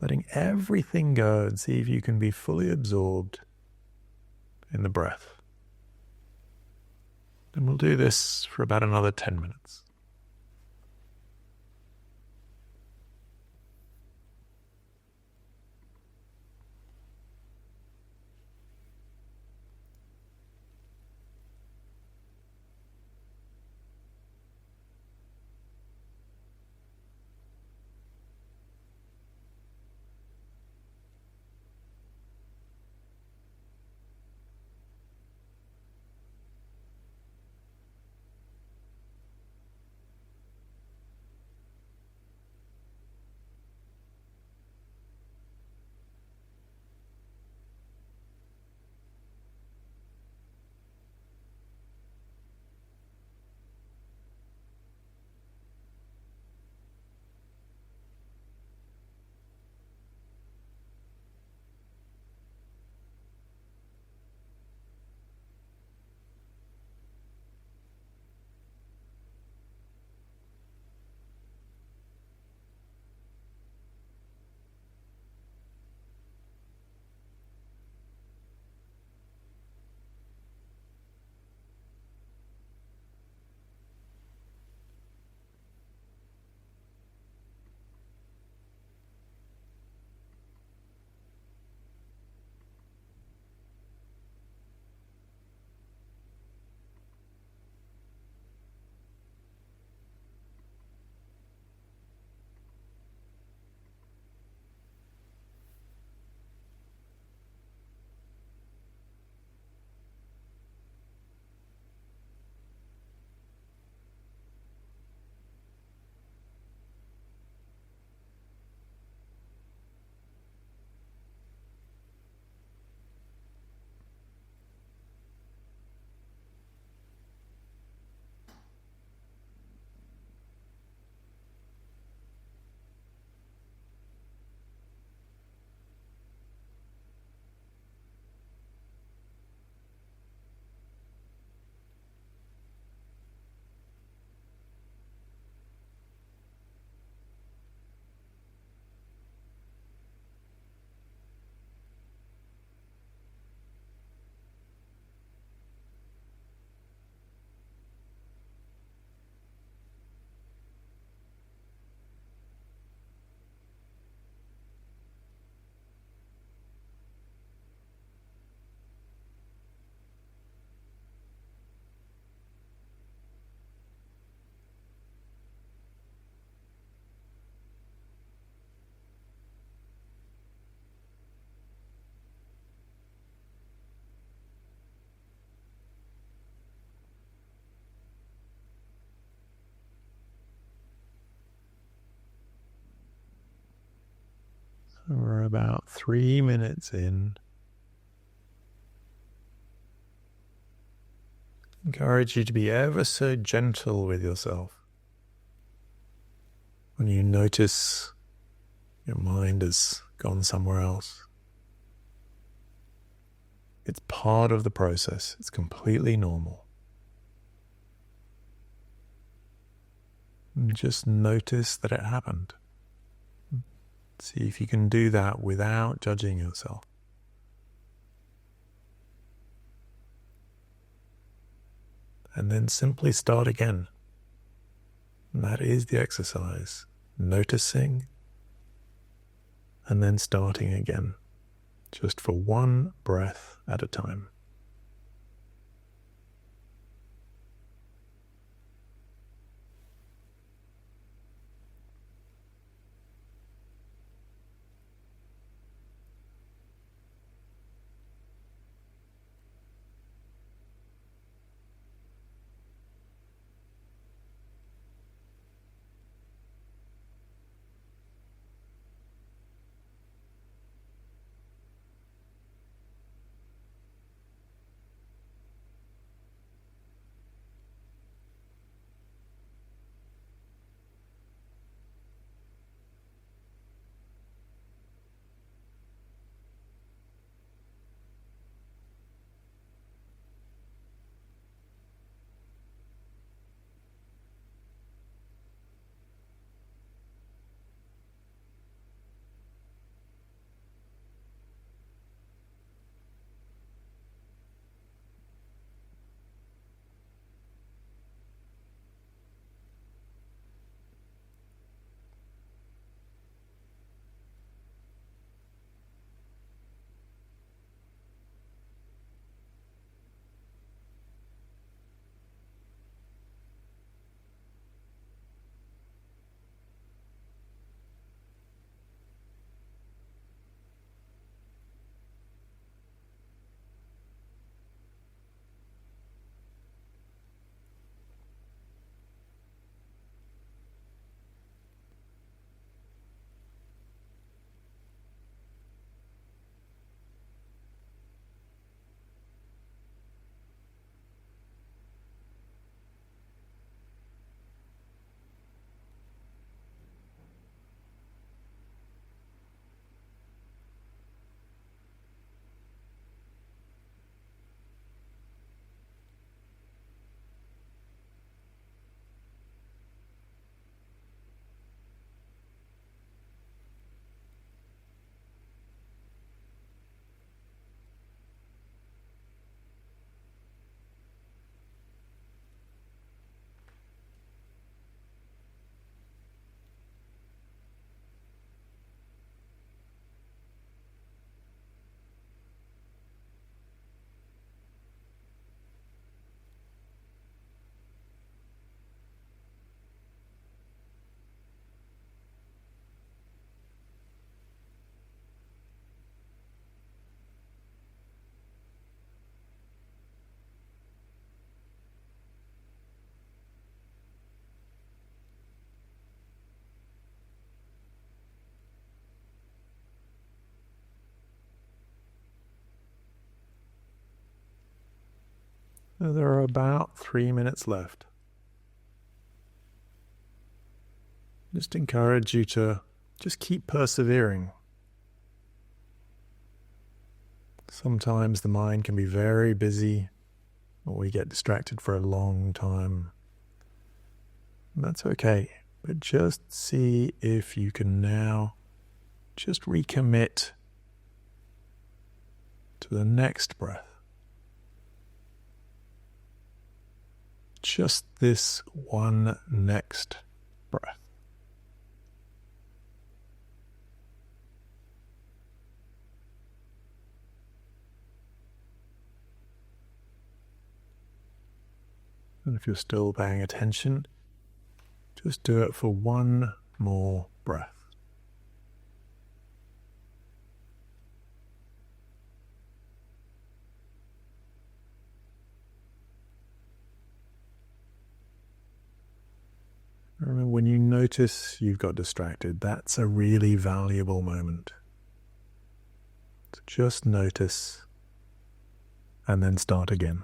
Letting everything go and see if you can be fully absorbed in the breath. And we'll do this for about another 10 minutes. We're about 3 minutes in. Encourage you to be ever so gentle with yourself. When you notice your mind has gone somewhere else, it's part of the process. It's completely normal. And just notice that it happened. See if you can do that without judging yourself. And then simply start again. And that is the exercise. Noticing and then starting again. Just for one breath at a time. There are about 3 minutes left. Just encourage you to just keep persevering. Sometimes the mind can be very busy, or we get distracted for a long time. That's okay, but just see if you can now just recommit to the next breath. Just this one next breath. And if you're still paying attention, just do it for one more breath. Remember, when you notice you've got distracted, that's a really valuable moment. Just notice and then start again.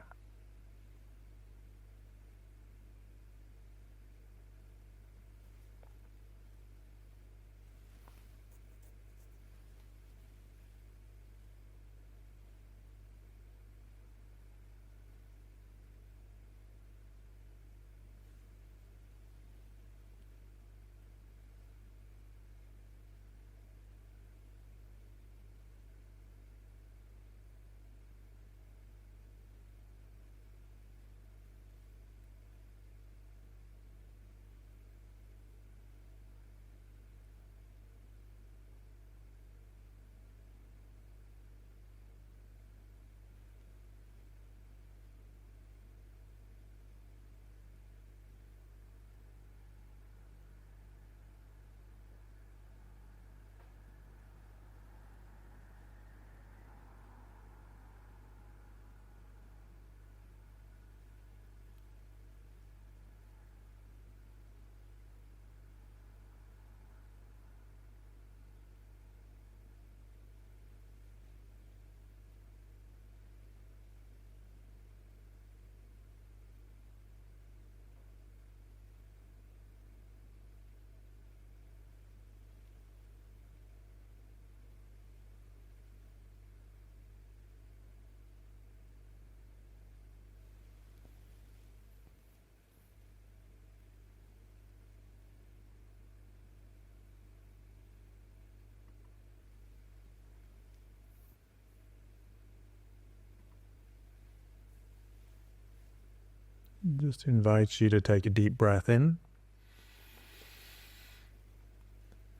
Just invite you to take a deep breath in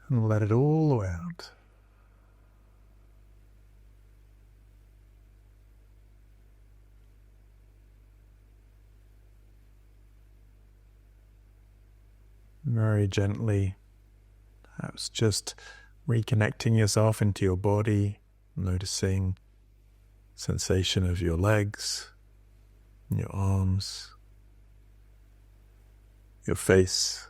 and let it all out. Very gently, perhaps just reconnecting yourself into your body, noticing sensation of your legs, your arms, your face.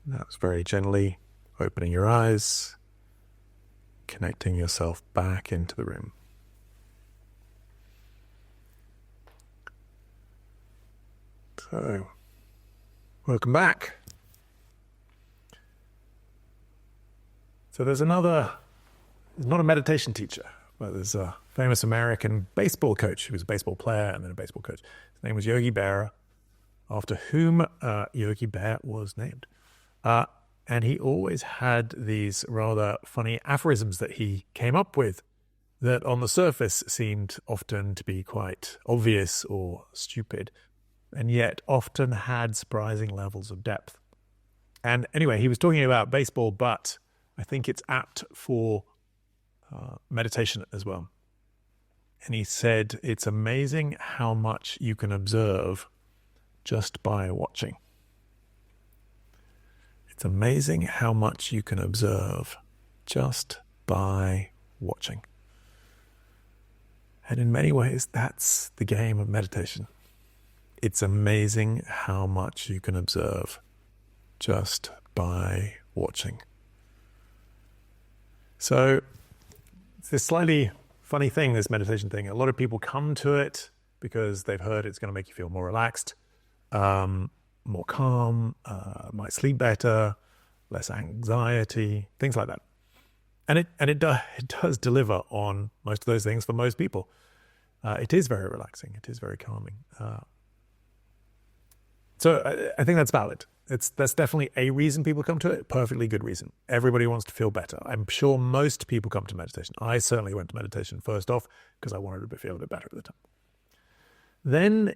That's very gently opening your eyes, connecting yourself back into the room. So, welcome back. So there's not a meditation teacher, but there's a famous American baseball coach. He was a baseball player and then a baseball coach. His name was Yogi Berra, after whom Yogi Bear was named. And he always had these rather funny aphorisms that he came up with that on the surface seemed often to be quite obvious or stupid, and yet often had surprising levels of depth. And anyway, he was talking about baseball, but I think it's apt for meditation as well. And he said, it's amazing how much you can observe just by watching. It's amazing how much you can observe just by watching. And in many ways, that's the game of meditation. It's amazing how much you can observe just by watching. So it's this slightly funny thing, this meditation thing. A lot of people come to it because they've heard it's going to make you feel more relaxed, more calm, might sleep better, less anxiety, things like that. And it does deliver on most of those things for most people. It is very relaxing. It is very calming. So I think that's valid. That's definitely a reason people come to it. Perfectly good reason. Everybody wants to feel better. I'm sure most people come to meditation. I certainly went to meditation first off because I wanted to feel a bit better at the time. Then,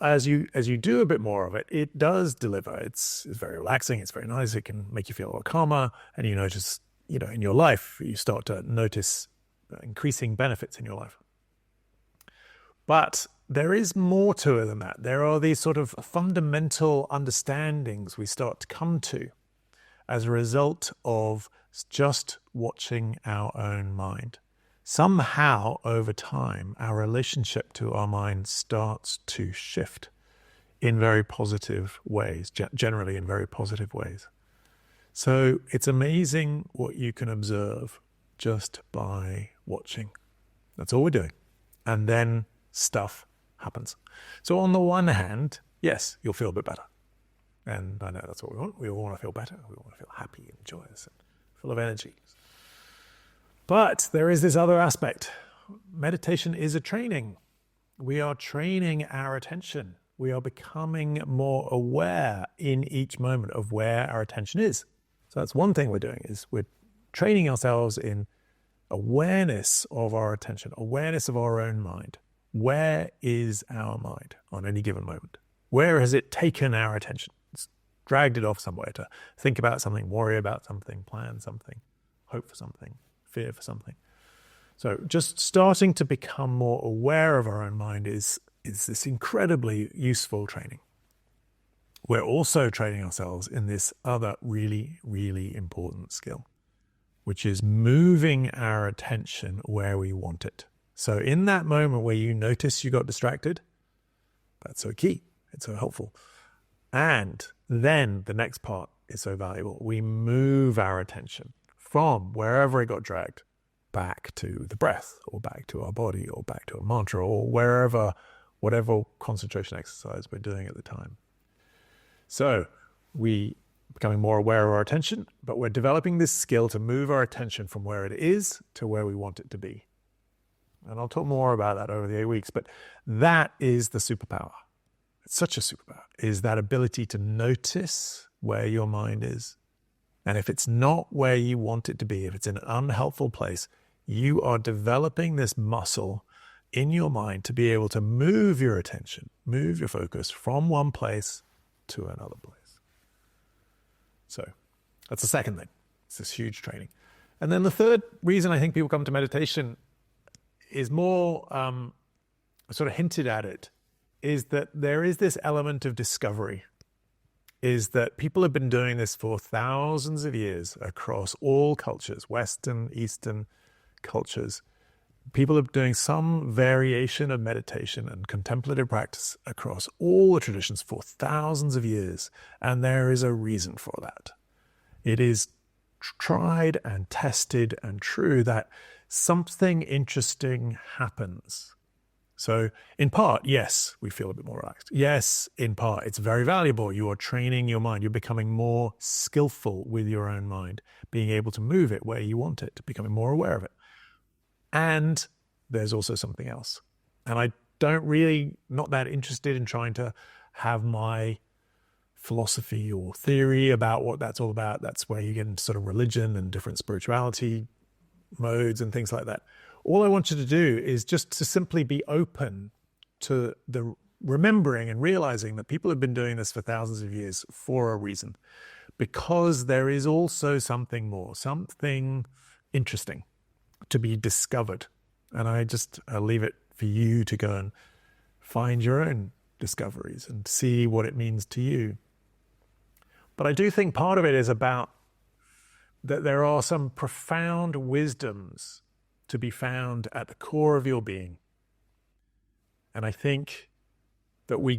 as you do a bit more of it, it does deliver. It's very relaxing. It's very nice. It can make you feel a lot calmer, and you notice, in your life, you start to notice increasing benefits in your life. But there is more to it than that. There are these sort of fundamental understandings we start to come to as a result of just watching our own mind. Somehow, over time, our relationship to our mind starts to shift in very positive ways, generally in very positive ways. So it's amazing what you can observe just by watching. That's all we're doing. And then stuff happens. So on the one hand, yes, you'll feel a bit better. And I know that's what we want. We all want to feel better. We want to feel happy and joyous and full of energy. But there is this other aspect. Meditation is a training. We are training our attention. We are becoming more aware in each moment of where our attention is. So that's one thing we're doing, is we're training ourselves in awareness of our attention, awareness of our own mind. Where is our mind on any given moment? Where has it taken our attention? It's dragged it off somewhere to think about something, worry about something, plan something, hope for something, fear for something. So just starting to become more aware of our own mind is this incredibly useful training. We're also training ourselves in this other really, really important skill, which is moving our attention where we want it. So in that moment where you notice you got distracted, that's so key. It's so helpful. And then the next part is so valuable. We move our attention from wherever it got dragged back to the breath, or back to our body, or back to a mantra, or wherever, whatever concentration exercise we're doing at the time. So we becoming more aware of our attention, but we're developing this skill to move our attention from where it is to where we want it to be. And I'll talk more about that over the 8 weeks, but that is the superpower. It's such a superpower, is that ability to notice where your mind is. And if it's not where you want it to be, if it's in an unhelpful place, you are developing this muscle in your mind to be able to move your attention, move your focus from one place to another place. So that's the second thing. It's this huge training. And then the third reason I think people come to meditation is more sort of hinted at it, is that there is this element of discovery, is that people have been doing this for thousands of years across all cultures, Western, Eastern cultures. People are doing some variation of meditation and contemplative practice across all the traditions for thousands of years. And there is a reason for that. It is tried and tested and true that something interesting happens. So in part, yes, we feel a bit more relaxed. Yes, in part, it's very valuable. You are training your mind. You're becoming more skillful with your own mind, being able to move it where you want it, becoming more aware of it. And there's also something else. And I don't really, not that interested in trying to have my philosophy or theory about what that's all about. That's where you get into sort of religion and different spirituality modes and things like that. All I want you to do is just to simply be open to the remembering and realizing that people have been doing this for thousands of years for a reason, because there is also something more, something interesting to be discovered. And I'll leave it for you to go and find your own discoveries and see what it means to you. But I do think part of it is about that there are some profound wisdoms to be found at the core of your being. And I think that we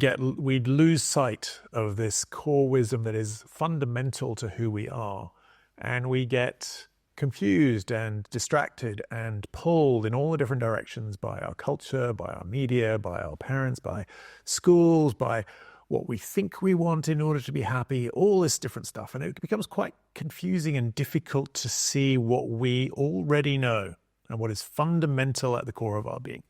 lose sight of this core wisdom that is fundamental to who we are. And we get confused and distracted and pulled in all the different directions by our culture, by our media, by our parents, by schools, by what we think we want in order to be happy, all this different stuff. And it becomes quite confusing and difficult to see what we already know and what is fundamental at the core of our being.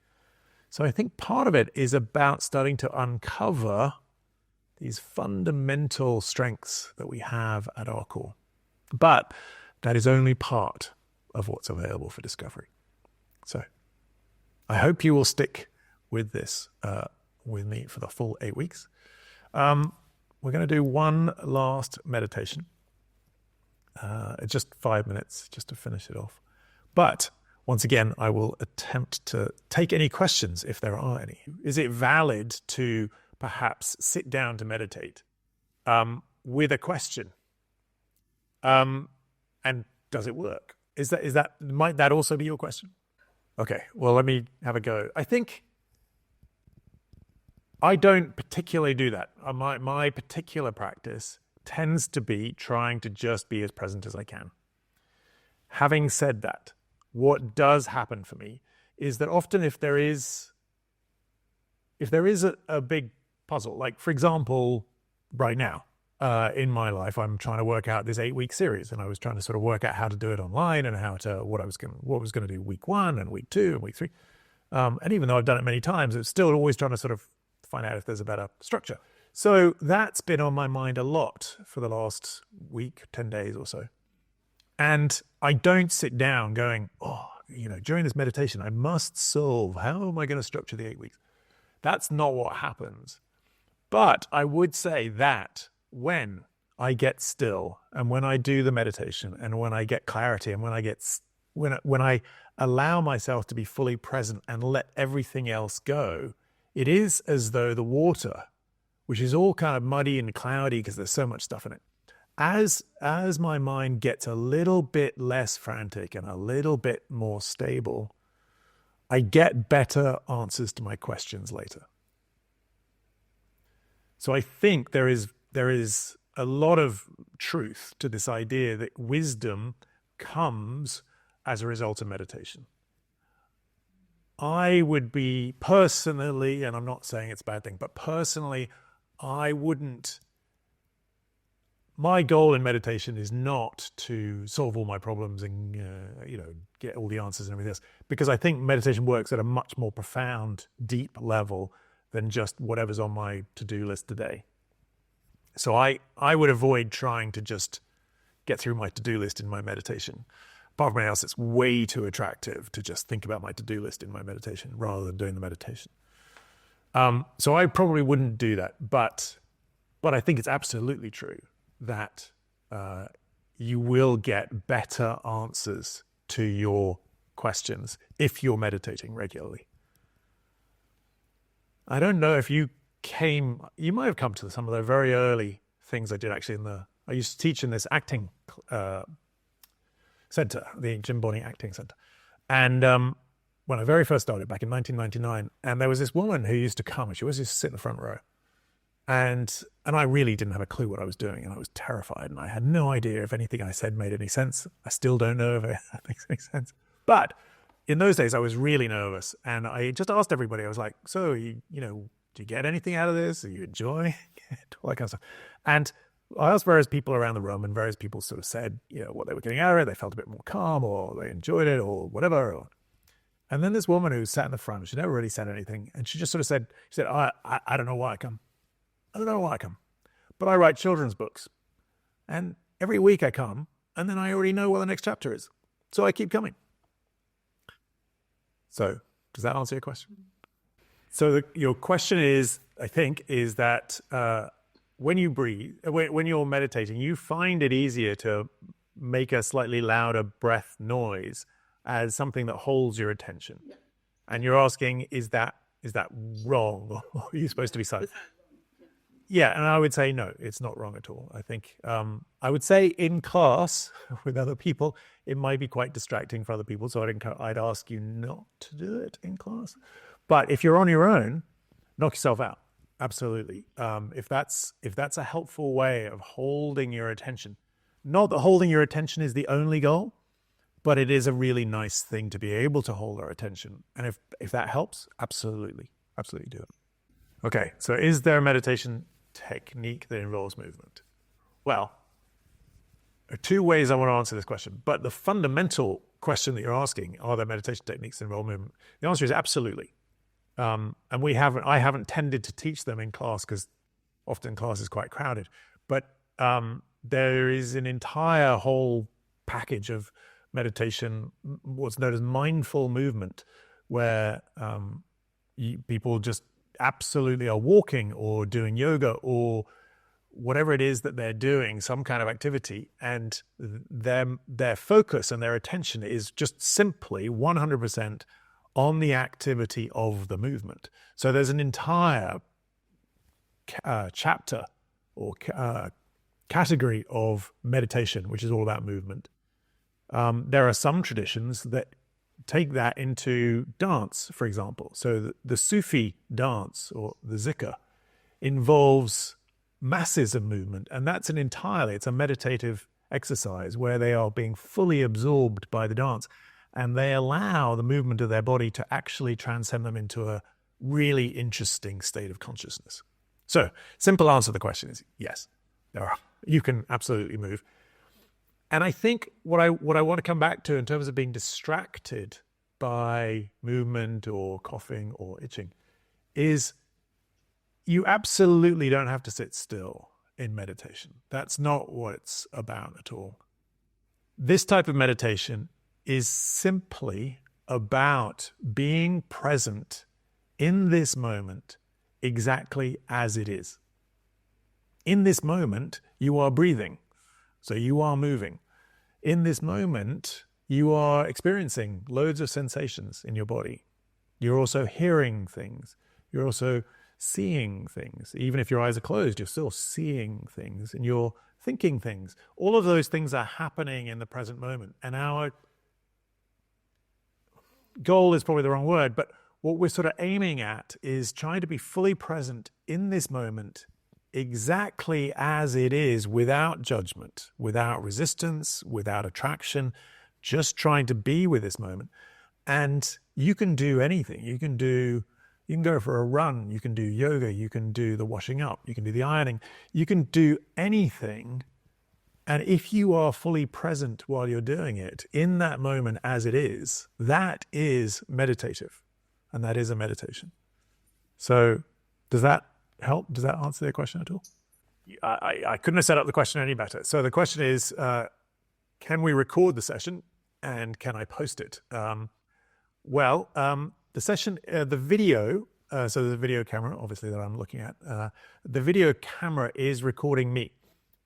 So I think part of it is about starting to uncover these fundamental strengths that we have at our core. But that is only part of what's available for discovery. So I hope you will stick with this with me for the full 8 weeks. We're going to do one last meditation. It's just 5 minutes just to finish it off. But once again, I will attempt to take any questions if there are any. Is it valid to perhaps sit down to meditate with a question? And does it work? Might that also be your question? Okay, well, let me have a go. I think I don't particularly do that. My particular practice tends to be trying to just be as present as I can. Having said that, what does happen for me is that often if there is a big puzzle, like for example, right now, in my life, I'm trying to work out this 8-week series, and I was trying to sort of work out how to do it online and what was going to do week 1 and week 2 and week 3. And even though I've done it many times, it's still always trying to sort of find out if there's a better structure. So that's been on my mind a lot for the last week, 10 days or so. And I don't sit down going, during this meditation, I must solve, how am I going to structure the 8 weeks? That's not what happens. But I would say that when I get still and when I do the meditation and when I get clarity and when I allow myself to be fully present and let everything else go, it is as though the water, which is all kind of muddy and cloudy because there's so much stuff in it, as my mind gets a little bit less frantic and a little bit more stable, I get better answers to my questions later. So I think there is a lot of truth to this idea that wisdom comes as a result of meditation. I would be personally, and I'm not saying it's a bad thing, but personally, my goal in meditation is not to solve all my problems and get all the answers and everything else, because I think meditation works at a much more profound, deep level than just whatever's on my to-do list today. So I would avoid trying to just get through my to-do list in my meditation. Apart from anything else, it's way too attractive to just think about my to-do list in my meditation rather than doing the meditation. So I probably wouldn't do that, but I think it's absolutely true that you will get better answers to your questions if you're meditating regularly. I don't know if you might have come to some of the very early things I did actually I used to teach in this acting center, the Jim Bonnie Acting Center. And when I very first started back in 1999, and there was this woman who used to come, and she always used to sit in the front row. And I really didn't have a clue what I was doing, and I was terrified, and I had no idea if anything I said made any sense. I still don't know if it makes any sense. But in those days, I was really nervous, and I just asked everybody. I was like, "So, do you get anything out of this? Do you enjoy it?" All that kind of stuff. And I asked various people around the room, and various people sort of said, what they were getting out of it. They felt a bit more calm, or they enjoyed it, or whatever. And then this woman who sat in the front, she never really said anything, and she just sort of said, I don't know why I come. I don't know why I come, but I write children's books, and every week I come, and then I already know what the next chapter is, so I keep coming. So does that answer your question? So your question is, I think, is that when you breathe, when you're meditating, you find it easier to make a slightly louder breath noise as something that holds your attention. Yeah. And you're asking, is that wrong? Or are you supposed to be silent? Yeah, and I would say no, it's not wrong at all. I think I would say in class with other people, it might be quite distracting for other people. So I'd ask you not to do it in class. But if you're on your own, knock yourself out. Absolutely. If that's a helpful way of holding your attention, not that holding your attention is the only goal, but it is a really nice thing to be able to hold our attention. And if that helps, absolutely do it. Okay, so is there a meditation technique that involves movement? Well, there are two ways I want to answer this question, but the fundamental question that you're asking, are there meditation techniques that involve movement? The answer is absolutely. And I haven't tended to teach them in class because often class is quite crowded, but there is an entire whole package of meditation, what's known as mindful movement, where people just absolutely are walking or doing yoga or whatever it is that they're doing, some kind of activity, and their focus and their attention is just simply 100% on the activity of the movement. So there's an entire chapter or category of meditation which is all about movement. There are some traditions that take that into dance, for example. So the Sufi dance, or the zikr, involves masses of movement, and that's it's a meditative exercise where they are being fully absorbed by the dance. and they allow the movement of their body to actually transcend them into a really interesting state of consciousness. So, simple answer to the question is yes, you can absolutely move. And I think what I want to come back to in terms of being distracted by movement or coughing or itching is you absolutely don't have to sit still in meditation. That's not what it's about at all. This type of meditation is simply about being present in this moment exactly as it is. In this moment, you are breathing, so you are moving. In this moment, you are experiencing loads of sensations in your body. You're also hearing things. You're also seeing things. Even if your eyes are closed, you're still seeing things and you're thinking things. All of those things are happening in the present moment. And our goal is probably the wrong word, but what we're sort of aiming at is trying to be fully present in this moment exactly as it is, without judgment, without resistance, without attraction, just trying to be with this moment. And you can do anything. You can go for a run, you can do yoga, you can do the washing up, you can do the ironing, you can do anything. And if you are fully present while you're doing it in that moment as it is, that is meditative. And that is a meditation. So does that help? Does that answer the question at all? I couldn't have set up the question any better. So the question is, can we record the session and can I post it? The session, the video, so the video camera, obviously, that I'm looking at, the video camera is recording me.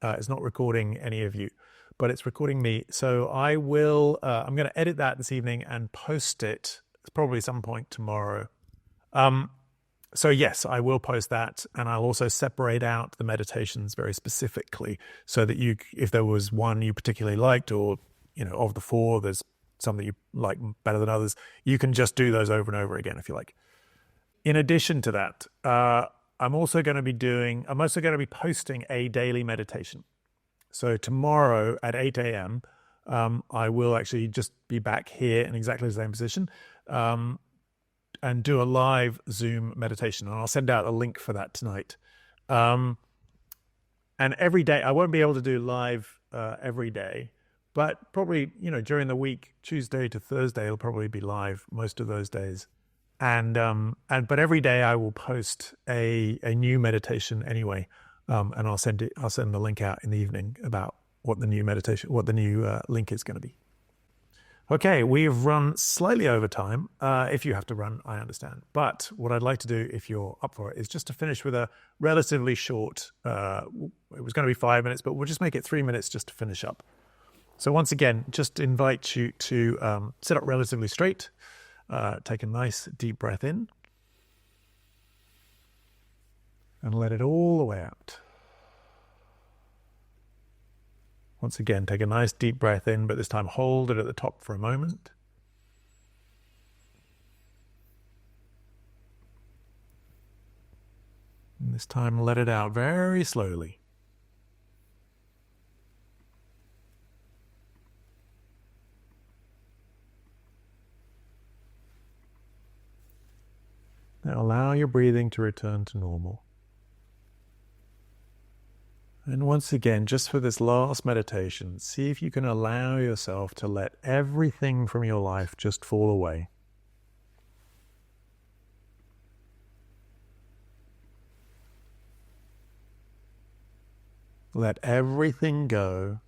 It's not recording any of you, but it's recording me. So I will, I'm going to edit that this evening and post it probably some point tomorrow. So yes, I will post that, and I'll also separate out the meditations very specifically so that you, if there was one you particularly liked, or, of the four, there's some that you like better than others, you can just do those over and over again if you like. In addition to that, I'm also going to be posting a daily meditation. So tomorrow at 8 a.m., I will actually just be back here in exactly the same position and do a live Zoom meditation. And I'll send out a link for that tonight. And every day, I won't be able to do live every day, but probably, during the week, Tuesday to Thursday, it'll probably be live most of those days. But every day I will post a new meditation anyway. And I'll send the link out in the evening about what the new link is going to be. Okay, we've run slightly over time. If you have to run, I understand. But what I'd like to do, if you're up for it, is just to finish with a relatively short, it was going to be 5 minutes, but we'll just make it 3 minutes just to finish up. So once again, just invite you to sit up relatively straight, take a nice deep breath in, and let it all the way out. Once again, take a nice deep breath in, but this time hold it at the top for a moment. And this time let it out very slowly. Now allow your breathing to return to normal. And once again, just for this last meditation, see if you can allow yourself to let everything from your life just fall away. Let everything go.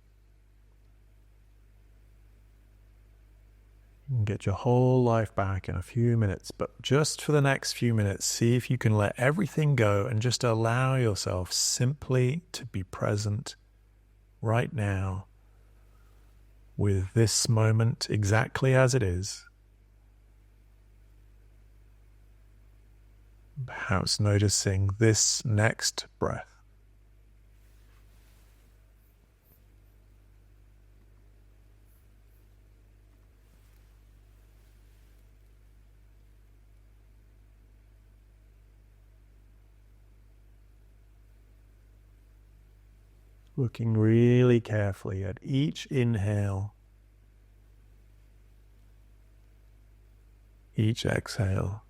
You can get your whole life back in a few minutes, but just for the next few minutes, see if you can let everything go and just allow yourself simply to be present right now with this moment exactly as it is. Perhaps noticing this next breath. Looking really carefully at each inhale each exhale.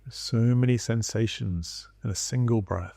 So many sensations in a single breath.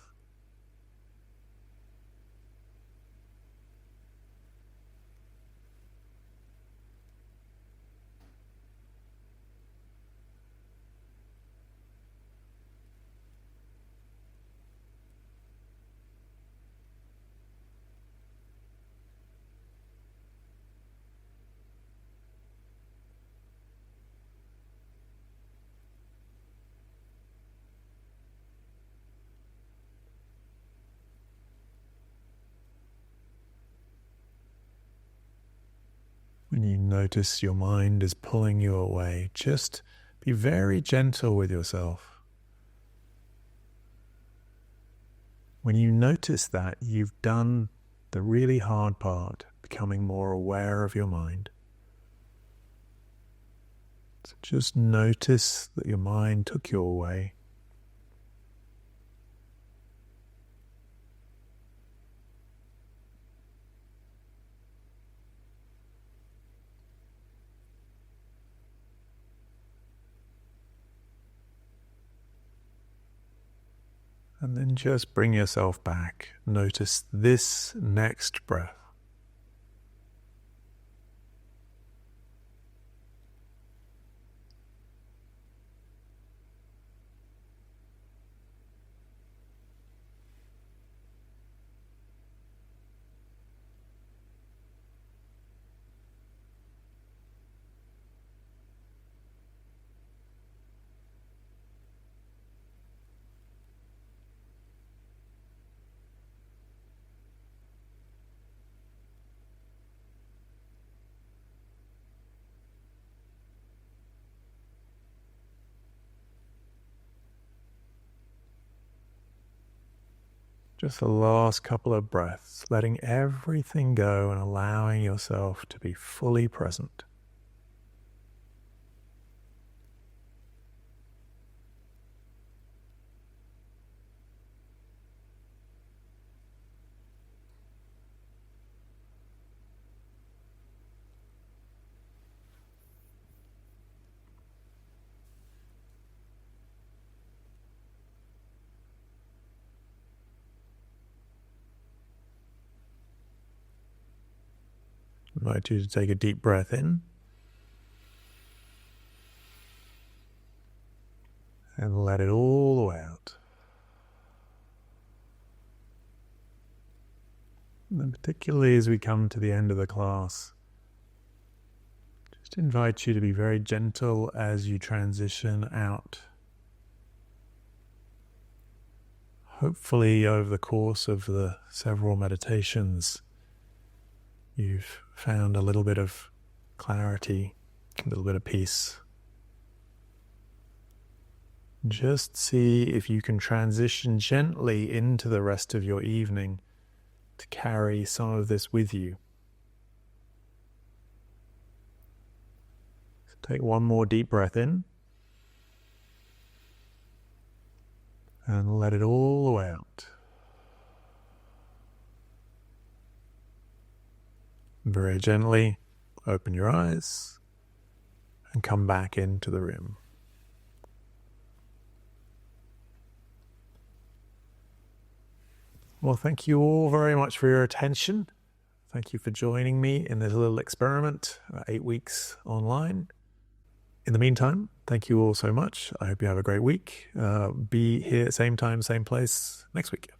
When you notice your mind is pulling you away, just be very gentle with yourself. When you notice that, you've done the really hard part, becoming more aware of your mind. So just notice that your mind took you away. And then just bring yourself back. Notice this next breath. Just the last couple of breaths, letting everything go and allowing yourself to be fully present. I invite you to take a deep breath in and let it all the way out. And then particularly as we come to the end of the class, just invite you to be very gentle as you transition out. Hopefully over the course of the several meditations, you've found a little bit of clarity, a little bit of peace. Just see if you can transition gently into the rest of your evening to carry some of this with you. So take one more deep breath in and let it all the way out. Very gently open your eyes and come back into the room. Well, thank you all very much for your attention. Thank you for joining me in this little experiment, 8 weeks online. In the meantime, thank you all so much. I hope you have a great week. Be here same time, same place next week.